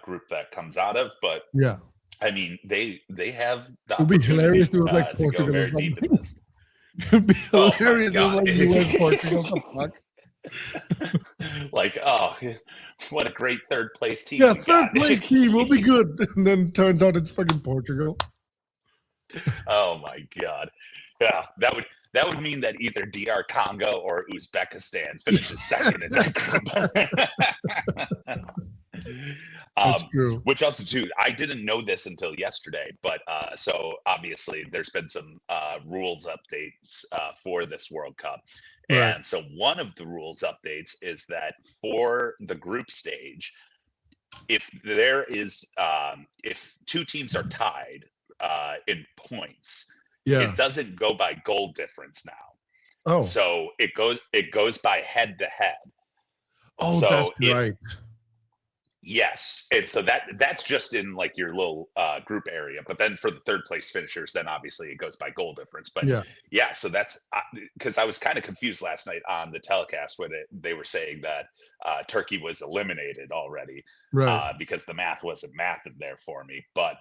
group that comes out of, but yeah. I mean, they have the It would be hilarious if opportunity it was like to go Portugal or very deep in something. this. It would be Oh my hilarious if it was god! like US Portugal. The fuck? Like, oh, what a great third place team Yeah, we got. third place team will be good. And then turns out it's fucking Portugal. Oh my god. Yeah, that would mean that either DR Congo or Uzbekistan finishes second in that group. That's true. Which also too, I didn't know this until yesterday, but so obviously there's been some rules updates for this World Cup. Right. And so one of the rules updates is that for the group stage, if there is if two teams are tied in points, Yeah. it doesn't go by goal difference now. Oh. So it goes by head to head. Oh, that's So if right. yes, and so that's just in like your little group area, but then for the third place finishers, then obviously it goes by goal difference. But Yeah. yeah, so that's because I was kind of confused last night on the telecast where they were saying that Turkey was eliminated already Right. because the math wasn't mathing there for me. But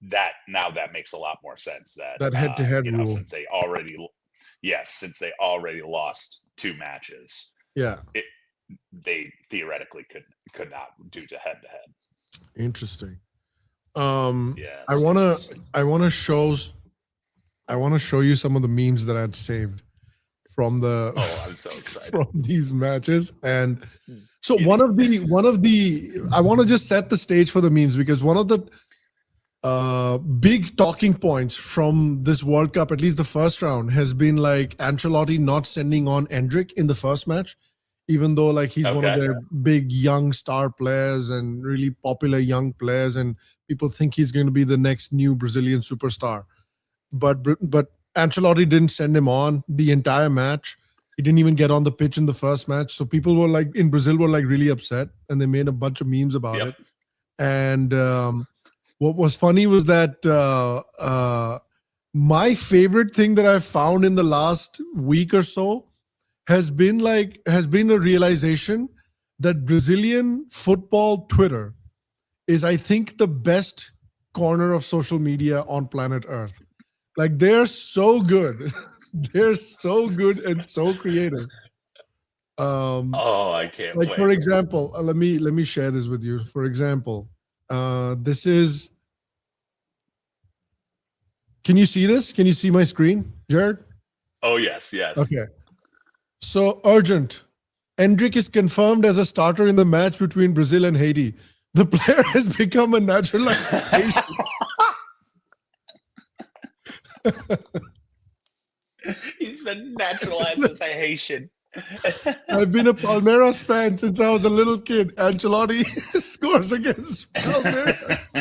that makes a lot more sense that That head to head rule. since they already lost two matches, Yeah. they theoretically could not do to head to head. Interesting. Yes, I wanna yes. I wanna show you some of the memes that I'd saved from the Oh, I'm so excited. from these matches. And so You one of the I want to just set the stage for the memes because one of the big talking points from this World Cup, at least the first round, has been like Ancelotti not sending on Endrick in the first match, even though like he's one of Okay. their big young star players and really popular young players, and people think he's going to be the next new Brazilian superstar. But Ancelotti didn't send him on the entire match. He didn't even get on the pitch in the first match. So people were like in Brazil were like really upset, and they made a bunch of memes about Yep. it. And what was funny was that my favorite thing that I've found in the last week or so has been a realization that Brazilian football Twitter is, I think, the best corner of social media on planet Earth. Like they're so good. They're so good and so creative. Oh, I can't Like wait. for example, let me share this with you. For example, this is. Can you see this? Can you see my screen, Jared? Oh, yes. Okay. So urgent. Endrick is confirmed as a starter in the match between Brazil and Haiti. The player has become a naturalized Haitian. He's been naturalized as a Haitian. I've been a Palmeiras fan since I was a little kid. Ancelotti scores against Palmeiras.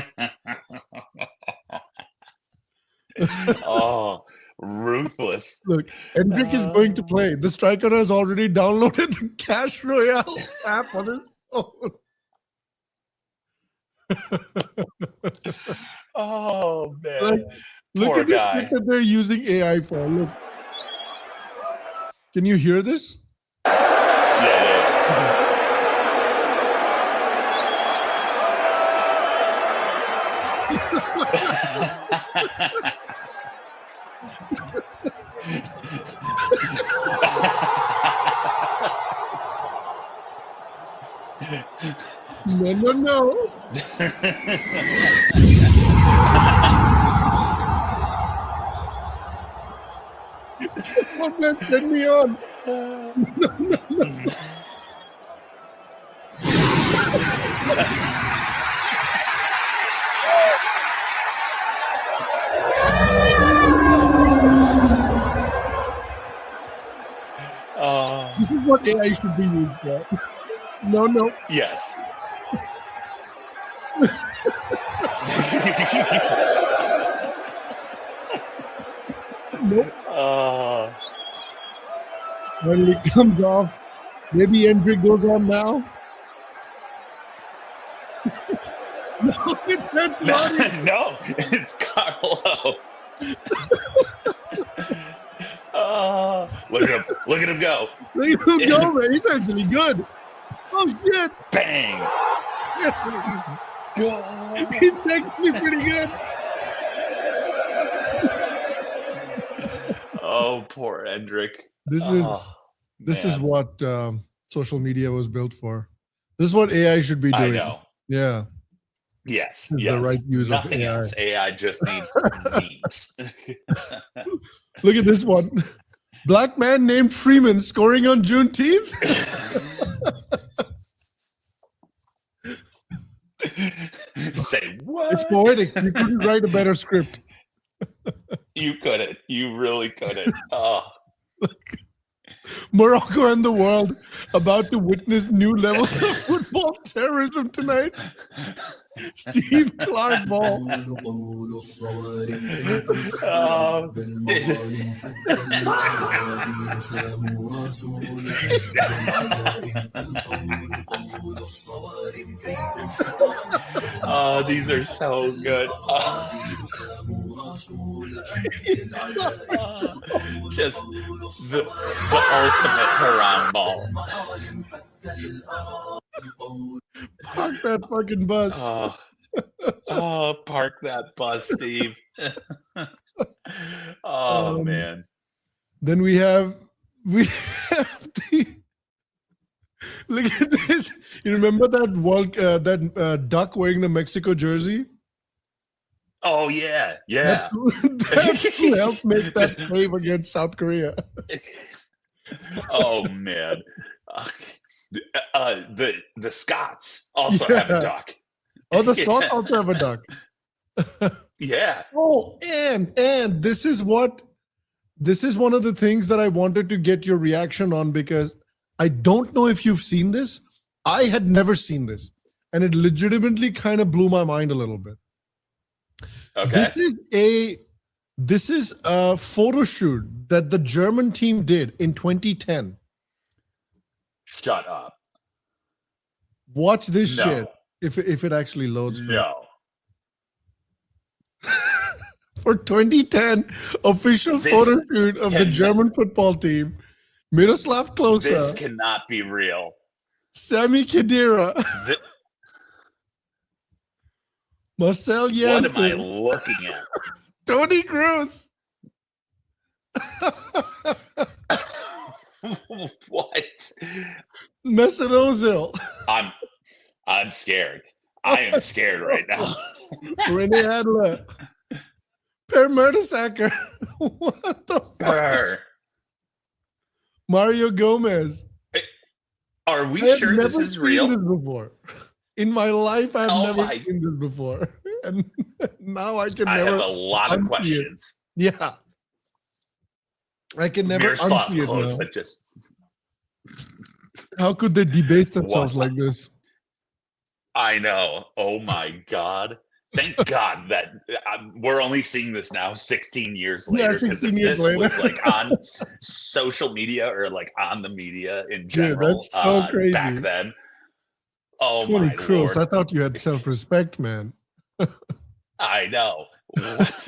Oh, ruthless. Look, Endrick is going to play. The striker has already downloaded the Cash Royale app on his phone. Oh, man. Like, look Poor at this guy. shit that they're using AI for. Look. Can you hear this? Yeah. No. Oh, man, send me on. No. Oh, This is what AI should be used for. No. yes. Nope. Oh, When it comes off, maybe Endrick goes on now. No, it's not Lonnie. no, it's Carlo. Oh, look at him! Look at him go! Look at him go, man. He's actually good. Oh shit! Bang! Go! He's actually pretty good. Oh, poor Endrick. This is man. what social media was built for. This is what AI should be doing. I know. Yeah. Yes. It's Yes. the right use Nothing of AI. else. AI just needs memes. Look at this one. Black man named Freeman scoring on Juneteenth. Say what? It's poetic. You couldn't write a better script. You couldn't. You really couldn't. Oh. Morocco and the world about to witness new levels of football terrorism tonight. Steve Clark ball. Oh, these are so good. Just the ultimate haram ball. Park that fucking bus. Oh, park that bus, Steve. Oh man. Then we have the look at this. You remember that duck wearing the Mexico jersey? Oh yeah. That helped make that save against South Korea. Oh man. The Scots also have a duck. Oh, the Scots also have a duck. Yeah. Oh, and this is one of the things that I wanted to get your reaction on, because I don't know if you've seen this. I had never seen this, and it legitimately kind of blew my mind a little bit. Okay. This is a photo shoot that the German team did in 2010. Shut up. Watch this shit if it actually loads. No. For 2010 official photo shoot of the German football team, Miroslav Klose. This cannot be real. Sami Khedira. Marcel Janssen. What am I looking at? Tony Kroos. What? Mesut Ozil. I'm I'm scared. I am scared right now. Rene Adler. Per Mertesacker. What the fuck? Brr. Mario Gomez. Are we I have sure this never is seen real? this before. In my life, I have Oh never my! seen this before. And now I can I have never a lot of unsee it. questions. Yeah. I can never Miroslav unsee it now. Klose just How could they debase themselves what? like this? I know. Oh my God. Thank God that we're only seeing this now 16 years Yeah, later. Because 16 if years this later. was like on social media or like on the media in Dude, general that's so back crazy. then, oh 20 my crores. Lord. I thought you had self-respect, man. I know. What?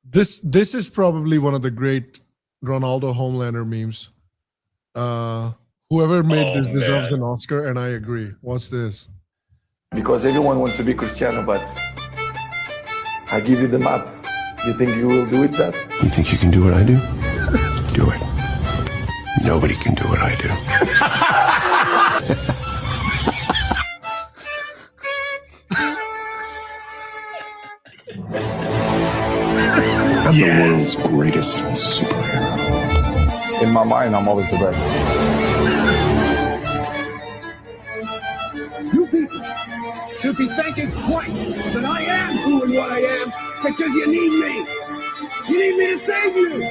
This is probably one of the great Ronaldo Homelander memes. Whoever made Oh this deserves man. an Oscar, and I agree. What's this? Because everyone wants to be Cristiano, but I give you the map. You think you will do it, that? You think you can do what I do? Do it. Nobody can do what I do. I'm the world's greatest superhero. In my mind, I'm always the best. You people should be thanking Christ that I am doing what I am because you need me. You need me to save you.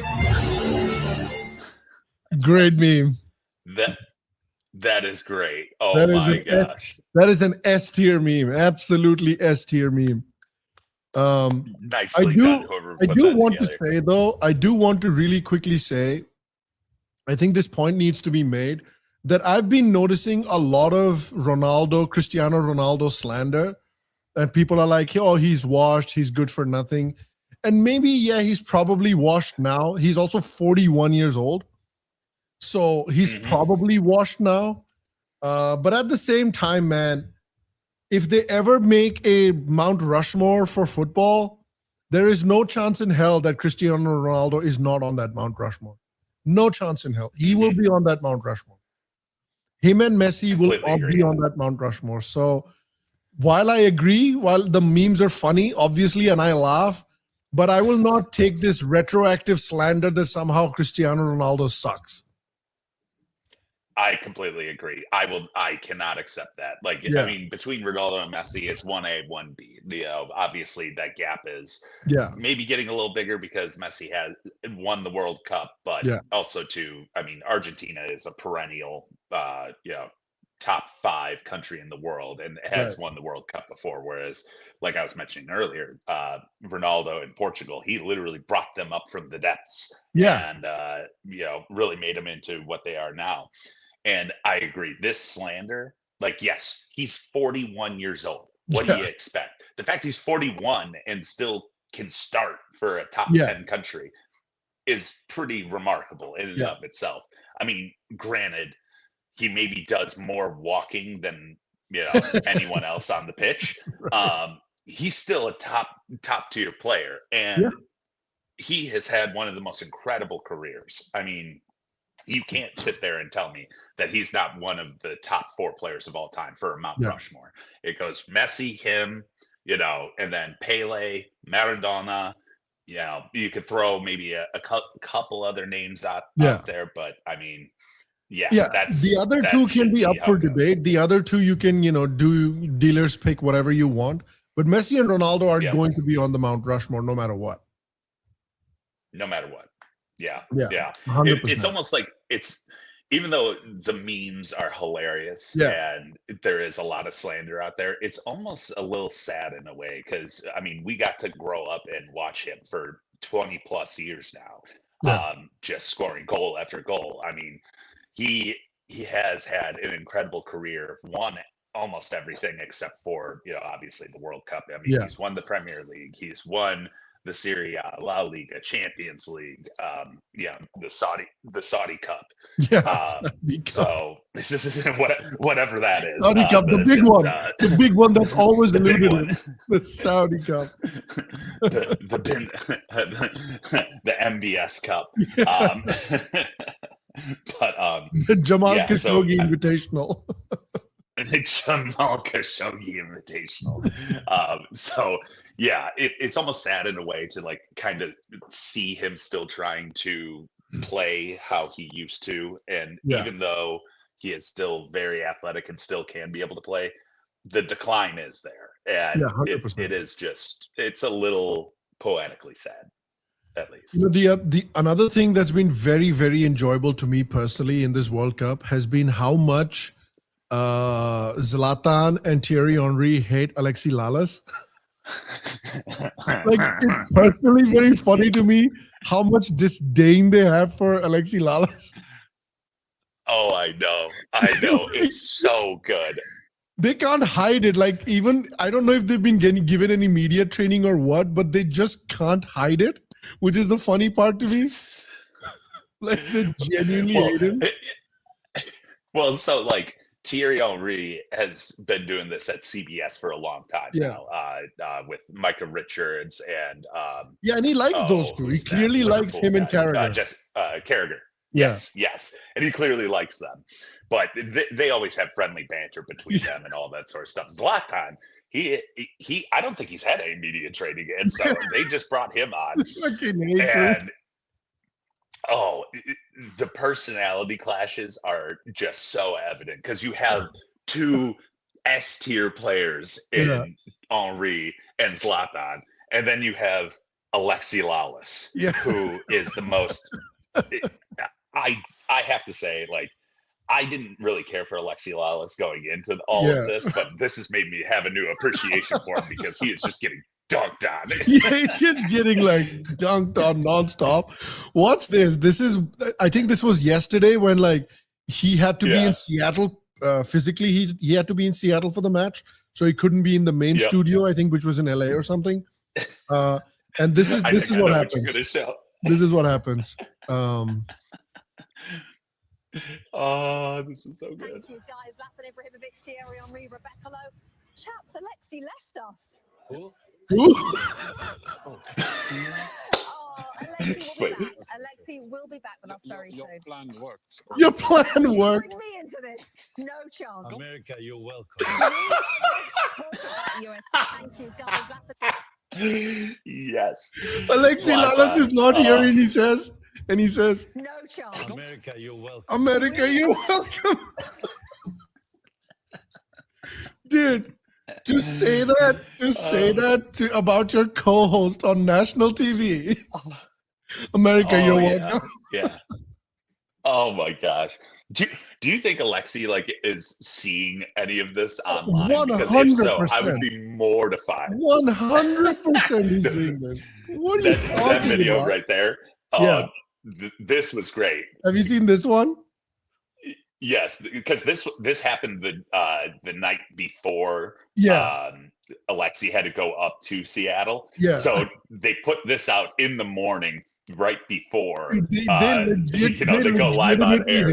Great meme. That is great. Oh That is my gosh. that is an S tier meme. Absolutely S tier meme. Nicely done, whoever I put do that want together. to say though, I do want to really quickly say, I think this point needs to be made that I've been noticing a lot of Cristiano Ronaldo slander, and people are like, oh, he's washed, he's good for nothing. And maybe, yeah, he's probably washed now. He's also 41 years old. So he's probably washed now. But at the same time, man, if they ever make a Mount Rushmore for football, there is no chance in hell that Cristiano Ronaldo is not on that Mount Rushmore. No chance in hell. He will be on that Mount Rushmore. Him and Messi will Completely all agree. be on that Mount Rushmore. So while I agree, while the memes are funny, obviously, and I laugh, but I will not take this retroactive slander that somehow Cristiano Ronaldo sucks. I completely agree. I cannot accept that. Like, Yeah. I mean, between Ronaldo and Messi, it's 1A, 1B. You know, obviously that gap is Yeah. maybe getting a little bigger because Messi has won the World Cup, but Yeah. also too, I mean, Argentina is a perennial, top 5 country in the world and has won the World Cup before. Whereas, like I was mentioning earlier, Ronaldo in Portugal, he literally brought them up from the depths. Yeah. And really made them into what they are now. And I agree. This slander, like, yes, he's 41 years old. What do you expect? The fact he's 41 and still can start for a top 10 country is pretty remarkable in and of itself. I mean, granted, he maybe does more walking than anyone else on the pitch. He's still a top tier player, and he has had one of the most incredible careers. I mean, you can't sit there and tell me that he's not one of the top 4 players of all time for a Mount Rushmore. It goes Messi, him, and then Pele, Maradona. You could throw maybe a couple other names out there, but I mean, that's the other two can be up for debate. The other two you can, do dealers pick whatever you want. But Messi and Ronaldo are going to be on the Mount Rushmore no matter what. No matter what. Yeah. 100%. It's almost like even though the memes are hilarious and there is a lot of slander out there, it's almost a little sad in a way because, I mean, we got to grow up and watch him for 20 plus years now, just scoring goal after goal. I mean, he has had an incredible career, won almost everything except for, obviously the World Cup. I mean, he's won the Premier League. He's won the Serie A, La Liga, Champions League, the Saudi Cup. Yeah, Saudi Cup. So this is whatever that is. Saudi Cup, the big one that's always the big eluded one. him. The Saudi Cup. the MBS Cup. Yeah. The Jamal Khashoggi Invitational. The Jamal Khashoggi Invitational. So yeah, it's almost sad in a way to like kind of see him still trying to play how he used to, and even though he is still very athletic and still can be able to play, the decline is there, and it is just, it's a little poetically sad, at least. You know, the another thing that's been very, very enjoyable to me personally in this World Cup has been how much Zlatan and Thierry Henry hate Alexis Lalas. Like, it's personally very funny to me how much disdain they have for Alexis Lalas. Oh, I know. It's so good. They can't hide it. Like, even, I don't know if they've been given any media training or what, but they just can't hide it, which is the funny part to me. Like, they genuinely hate him. Well, so like, Thierry Henry has been doing this at CBS for a long time now, with Micah Richards and and he likes those two. He clearly likes him and Carragher. Carragher. Yeah. Yes, and he clearly likes them. But they always have friendly banter between them and all that sort of stuff. Zlatan, he I don't think he's had any media training, and so they just brought him on. And the personality clashes are just so evident because you have two S-tier players in Henry and Zlatan, and then you have Alexis Lalas, who is the most. I have to say, like, I didn't really care for Alexis Lalas going into all of this, but this has made me have a new appreciation for him because he is just getting dunked on. He's just getting like dunked on nonstop. Watch this. This is, I think this was yesterday when like he had to be in Seattle physically. He had to be in Seattle for the match, so he couldn't be in the main studio, I think, which was in LA or something. And this is what happens. This is what happens. Oh, this is so good. Thank you, guys. Zlatan Ibrahimovic, Thierry Henry, Rebecca Lowe. Chaps, Alexi left us. Ooh. Alexi will be back with us very soon. Your plan worked. Your plan worked. Bring me into this. No chance. America, you're welcome. Thank you, guys. Yes. Alexis Lalas is not here, and he says, no chance. America, you're welcome. America, you're welcome. Dude, to say that about your co-host on national TV. America, you're welcome. Yeah. Oh my gosh. Do you think Alexi like is seeing any of this online? 100%. Because if so, I would be mortified. 100% he's seeing this. What are you talking that video about? right there? This was great. Have you seen this one? Yes, because this happened the night before. Alexi had to go up to Seattle. So they put this out in the morning, right before they go live on air.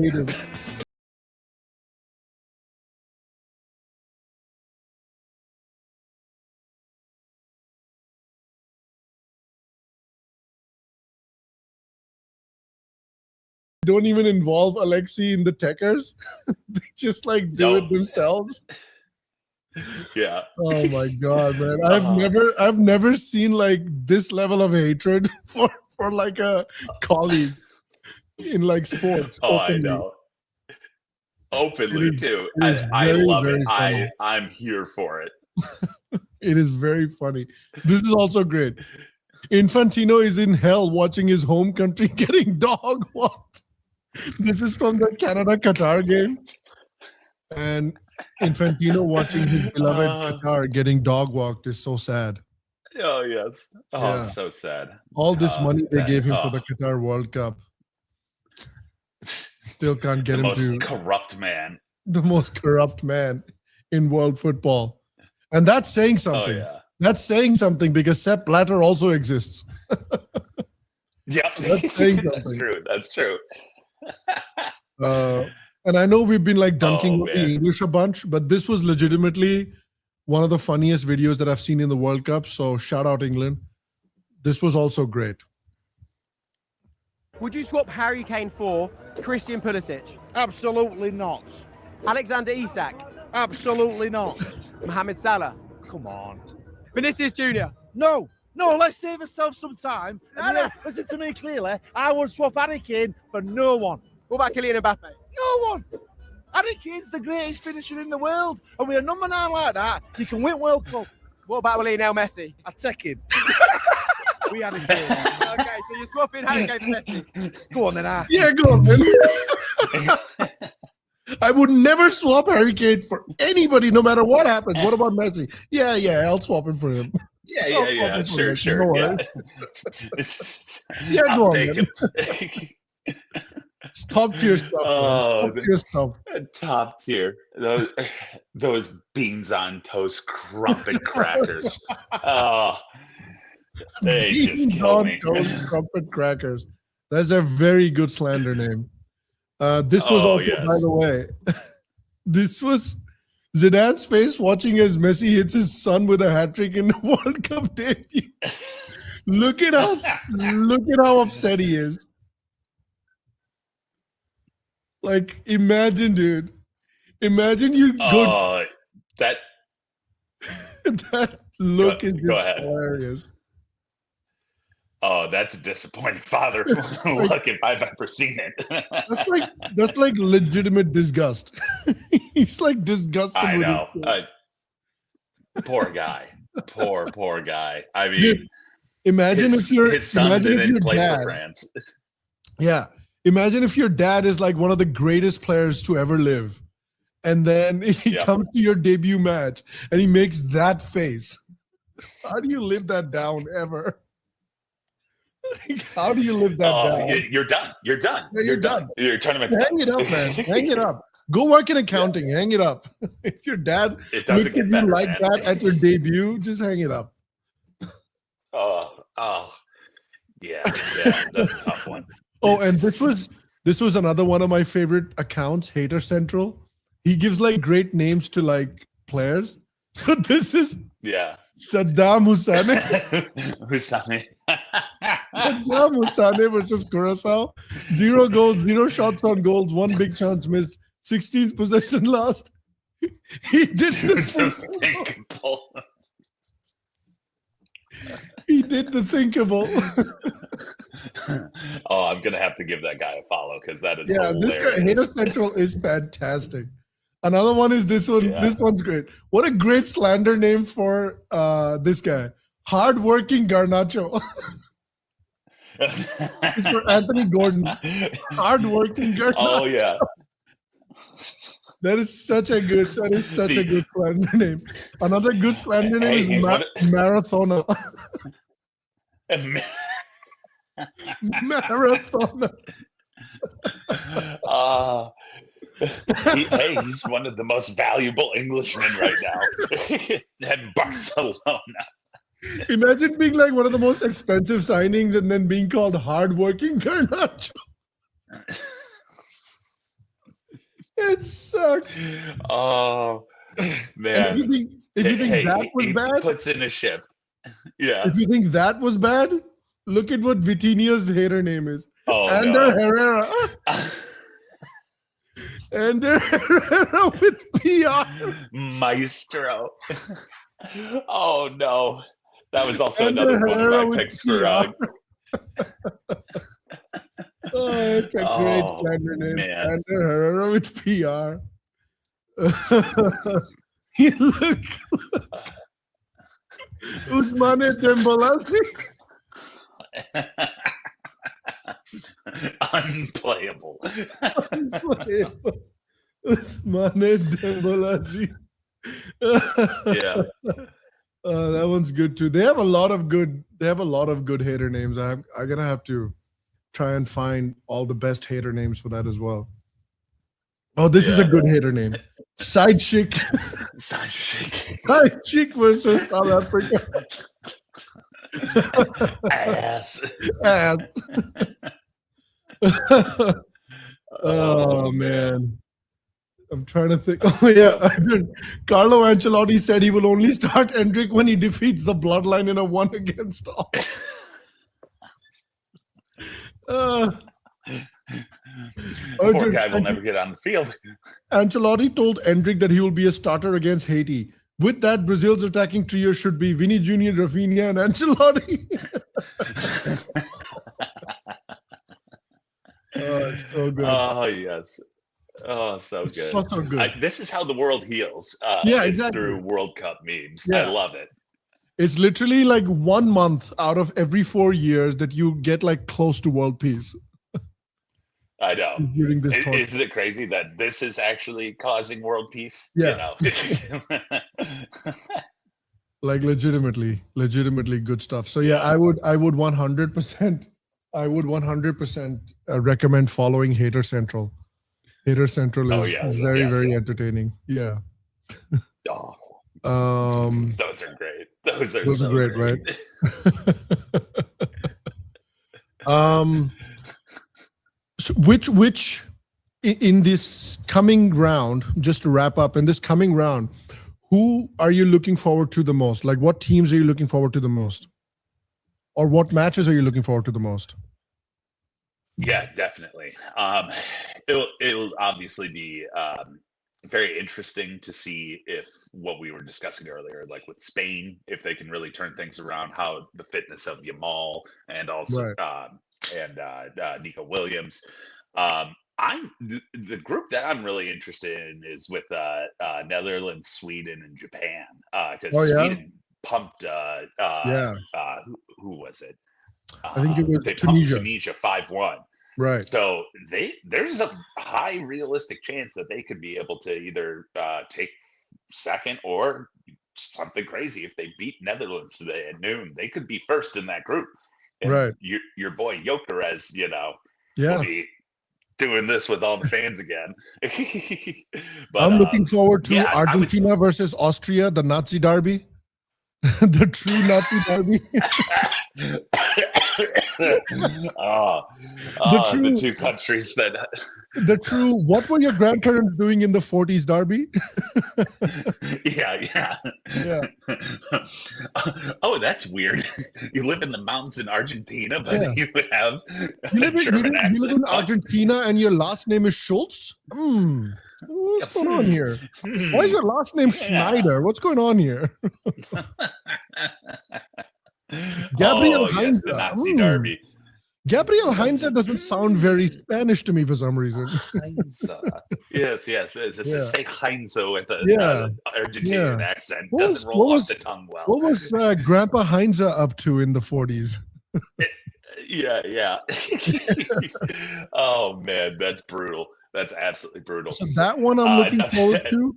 Don't even involve Alexi in the techers. They just like do it themselves. Yeah. Oh my god, man! I've never seen like this level of hatred for like a colleague in like sports. Openly. I know. Openly too. I love it. I'm here for it. It is very funny. This is also great. Infantino is in hell watching his home country getting dog walked. This is from the Canada-Qatar game. And Infantino watching his beloved Qatar getting dog walked is so sad. Oh, yes. Oh, so sad. All this money they gave him for the Qatar World Cup. Still can't get him to... The most corrupt man. The most corrupt man in world football. And that's saying something. Oh, yeah. That's saying something because Sepp Blatter also exists. Yeah, That's saying that's something. true. That's true. And I know we've been like dunking Oh, on the man. English a bunch, but this was legitimately one of the funniest videos that I've seen in the World Cup. So shout out England. This was also great. Would you swap Harry Kane for Christian Pulisic, Absolutely not. Alexander Isak, Absolutely not. Mohamed Salah, Come on. Vinicius Jr.? No, let's save ourselves some time. And yeah, listen to me clearly. I would swap Harry Kane for no one. What about Kylian Mbappe? No one. Harry Kane's the greatest finisher in the world. And with a number 9 like that, you can win World Cup. What about Lionel Messi? I take him. We Harry Kane. Okay, so you're swapping Harry Kane for Messi. Go on then, Yeah, go on, man. I would never swap Harry Kane for anybody, no matter what happens. What about Messi? Yeah, I'll swap him for him. Yeah. Sure. No Yeah. worries. I'll go on, take man. him. It's top tier stuff. Oh, Top tier stuff. Top tier. Those beans on toast crumpet crackers. Oh, they just Beans kill on me. toast, crumpet crackers. That's a very good slander name. This was Oh, also, yes. by the way, this was Zidane's face watching as Messi hits his son with a hat trick in the World Cup debut. Look at how upset he is. Like, imagine, dude. Imagine you go. Oh, that That look is Go just ahead. hilarious. Oh, that's a disappointing father look if I've ever seen it. That's like legitimate disgust. He's like disgusted. I with know. his kid. Poor guy. Poor guy. I mean, Dude, imagine if his son imagine if didn't your play dad, for France. yeah. Imagine if your dad is like one of the greatest players to ever live, and then he Yep. comes to your debut match and he makes that face. How do you live that down ever? Like, how do you live that down? You're done. You're done. Yeah, you're done. Your tournament's Hang done. it up, man. Hang it up. Go work in accounting. Hang it up. If your dad It doesn't looks at get you better, like man. that at your debut, just hang it up. Oh, yeah, that's a tough one. Oh, and this was another one of my favorite accounts, Hater Central. He gives like great names to like players. So this is Yeah. Saddam Hussein. Husami. Saddam Hussein versus Curacao. 0 goals, 0 shots on goals, 1 big chance missed, 16th possession lost. He did the Unthinkable. He did the thinkable. Oh, I'm gonna have to give that guy a follow because that is Yeah, this guy, Hater hilarious. Central, is fantastic. Another one is this one. Yeah. This one's great. What a great slander name for this guy. Hardworking Garnacho. It's for Anthony Gordon. Hardworking Garnacho. Oh yeah. That is such a good slander name. Another good slander name is he's one Marathoner. Marathoner. He's one of the most valuable Englishmen right now at Barcelona. Imagine being like one of the most expensive signings and then being called hardworking Garnacho. It sucks. Oh And man! if you think that was he bad, puts in a shift. Yeah. if you think that was bad, look at what Vitinha's hater name is. Oh Ander no. Herrera. Ander Herrera with PR. Maestro. Oh no. That was also Ander another one of Herrera my with picks for Oh, it's a great Oh, slander name. man. Ander Herrera with PR. He look Ousmane Dembélé. unplayable. Ousmane Dembélé. Yeah. That one's good too. They have a lot of good hater names. I'm gonna have to try and find all the best hater names for that as well. Oh, this is a Yeah. good hater name. Side chick. Side chick. Cheek versus South Africa. Ass. Ass. Oh man. I'm trying to think. Oh yeah, I did. Carlo Ancelotti said he will only start Endrick when he defeats the Bloodline in a 1 against all. Poor guy will never get on the field. Ancelotti told Endrick that he will be a starter against Haiti. With that, Brazil's attacking trio should be Vini Jr., Rafinha, and Ancelotti. Oh, it's so good. Oh yes. Oh, so good. So good. This is how the world heals. Yeah, it's exactly. through World Cup memes. Yeah. I love it. It's literally like 1 month out of every 4 years that you get like close to world peace. I know. During this tournament. Isn't it crazy that this is actually causing world peace? Yeah. You know? Like legitimately good stuff. So yeah, I would 100%. I would 100% recommend following Hater Central. Hater Central is very entertaining. Yeah. Oh, those are great. Those are so great, right? So which in this coming round, just to wrap up, in this coming round, who are you looking forward to the most? Like, what teams are you looking forward to the most? Or what matches are you looking forward to the most? Yeah, definitely. It'll obviously be very interesting to see if what we were discussing earlier, like with Spain, if they can really turn things around, how the fitness of Yamal and also Nico Williams. The group that I'm really interested in is with Netherlands, Sweden, and Japan, because Sweden pumped who was it? I think it was they Tunisia. Pumped Tunisia 5-1. Right. So there's a high realistic chance that they could be able to either take second or something crazy. If they beat Netherlands today at noon, they could be first in that group. And right. Your boy Jokeres, will be doing this with all the fans again. But, I'm looking forward to Argentina versus Austria, the Nazi derby. The true Nazi derby. The two countries that the true what were your grandparents doing in the 40s derby? yeah Oh, that's weird. You live in the mountains in Argentina, but you would have German accent. You live in Argentina and your last name is Schultz? What's going on here? Why is your last name Schneider? What's going on here? Gabriel Heinze. The Nazi derby. Gabriel Heinze doesn't sound very Spanish to me for some reason. Yes. It's to say Heinze with an Argentinian accent. Doesn't roll off the tongue well. What was Grandpa Heinze up to in the 40s? Yeah. Oh man, that's brutal. That's absolutely brutal. So that one I'm looking forward to.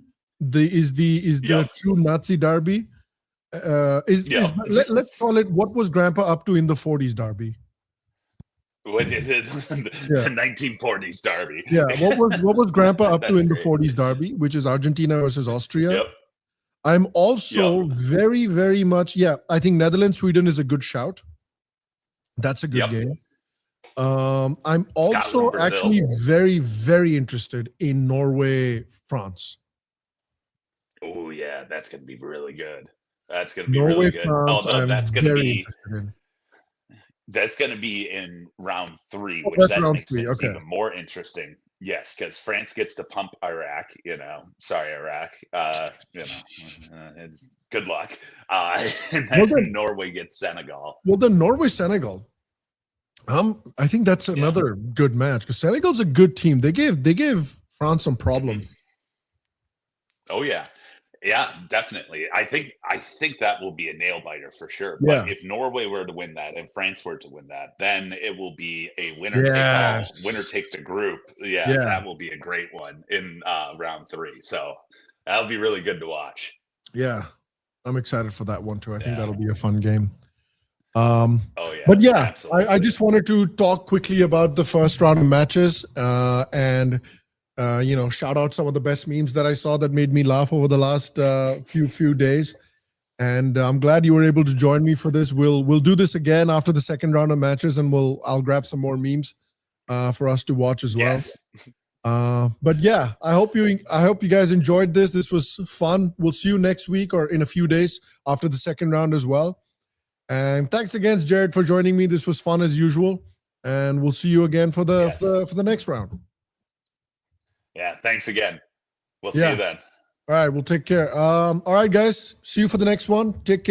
Is the true Nazi derby. Let's call it what was Grandpa up to in the 40s derby? What is it? The 1940s derby. Yeah, what was Grandpa up to in the 40s derby, which is Argentina versus Austria? Yep. I'm also very, very much, I think Netherlands, Sweden is a good shout. That's a good game. I'm also actually very, very interested in Norway, France. Oh yeah, that's going to be really good. That's going to be Norway, really good. France, That's going to be in round 3, which that makes it even more interesting. Yes, because France gets to pump Iraq. Sorry, Iraq. Good luck. And then Norway gets Senegal. Well, then Norway, Senegal. I think that's another good match because Senegal's a good team. They gave France some problem. Oh yeah. Yeah, definitely. I think that will be a nail biter for sure. But if Norway were to win that and France were to win that, then it will be a winner take all, winner take the group. Yeah, that will be a great one in round 3. So that'll be really good to watch. Yeah, I'm excited for that one too. I think that'll be a fun game. But I just wanted to talk quickly about the first round of matches and shout out some of the best memes that I saw that made me laugh over the last few days. And I'm glad you were able to join me for this. We'll do this again after the second round of matches, and I'll grab some more memes for us to watch as well. Yes. But yeah, I hope you guys enjoyed this. This was fun. We'll see you next week or in a few days after the second round as well. And thanks again, Jared, for joining me. This was fun as usual, and we'll see you again for the for the next round. Yeah, thanks again. We'll see you then. All right, we'll take care. All right, guys. See you for the next one. Take care.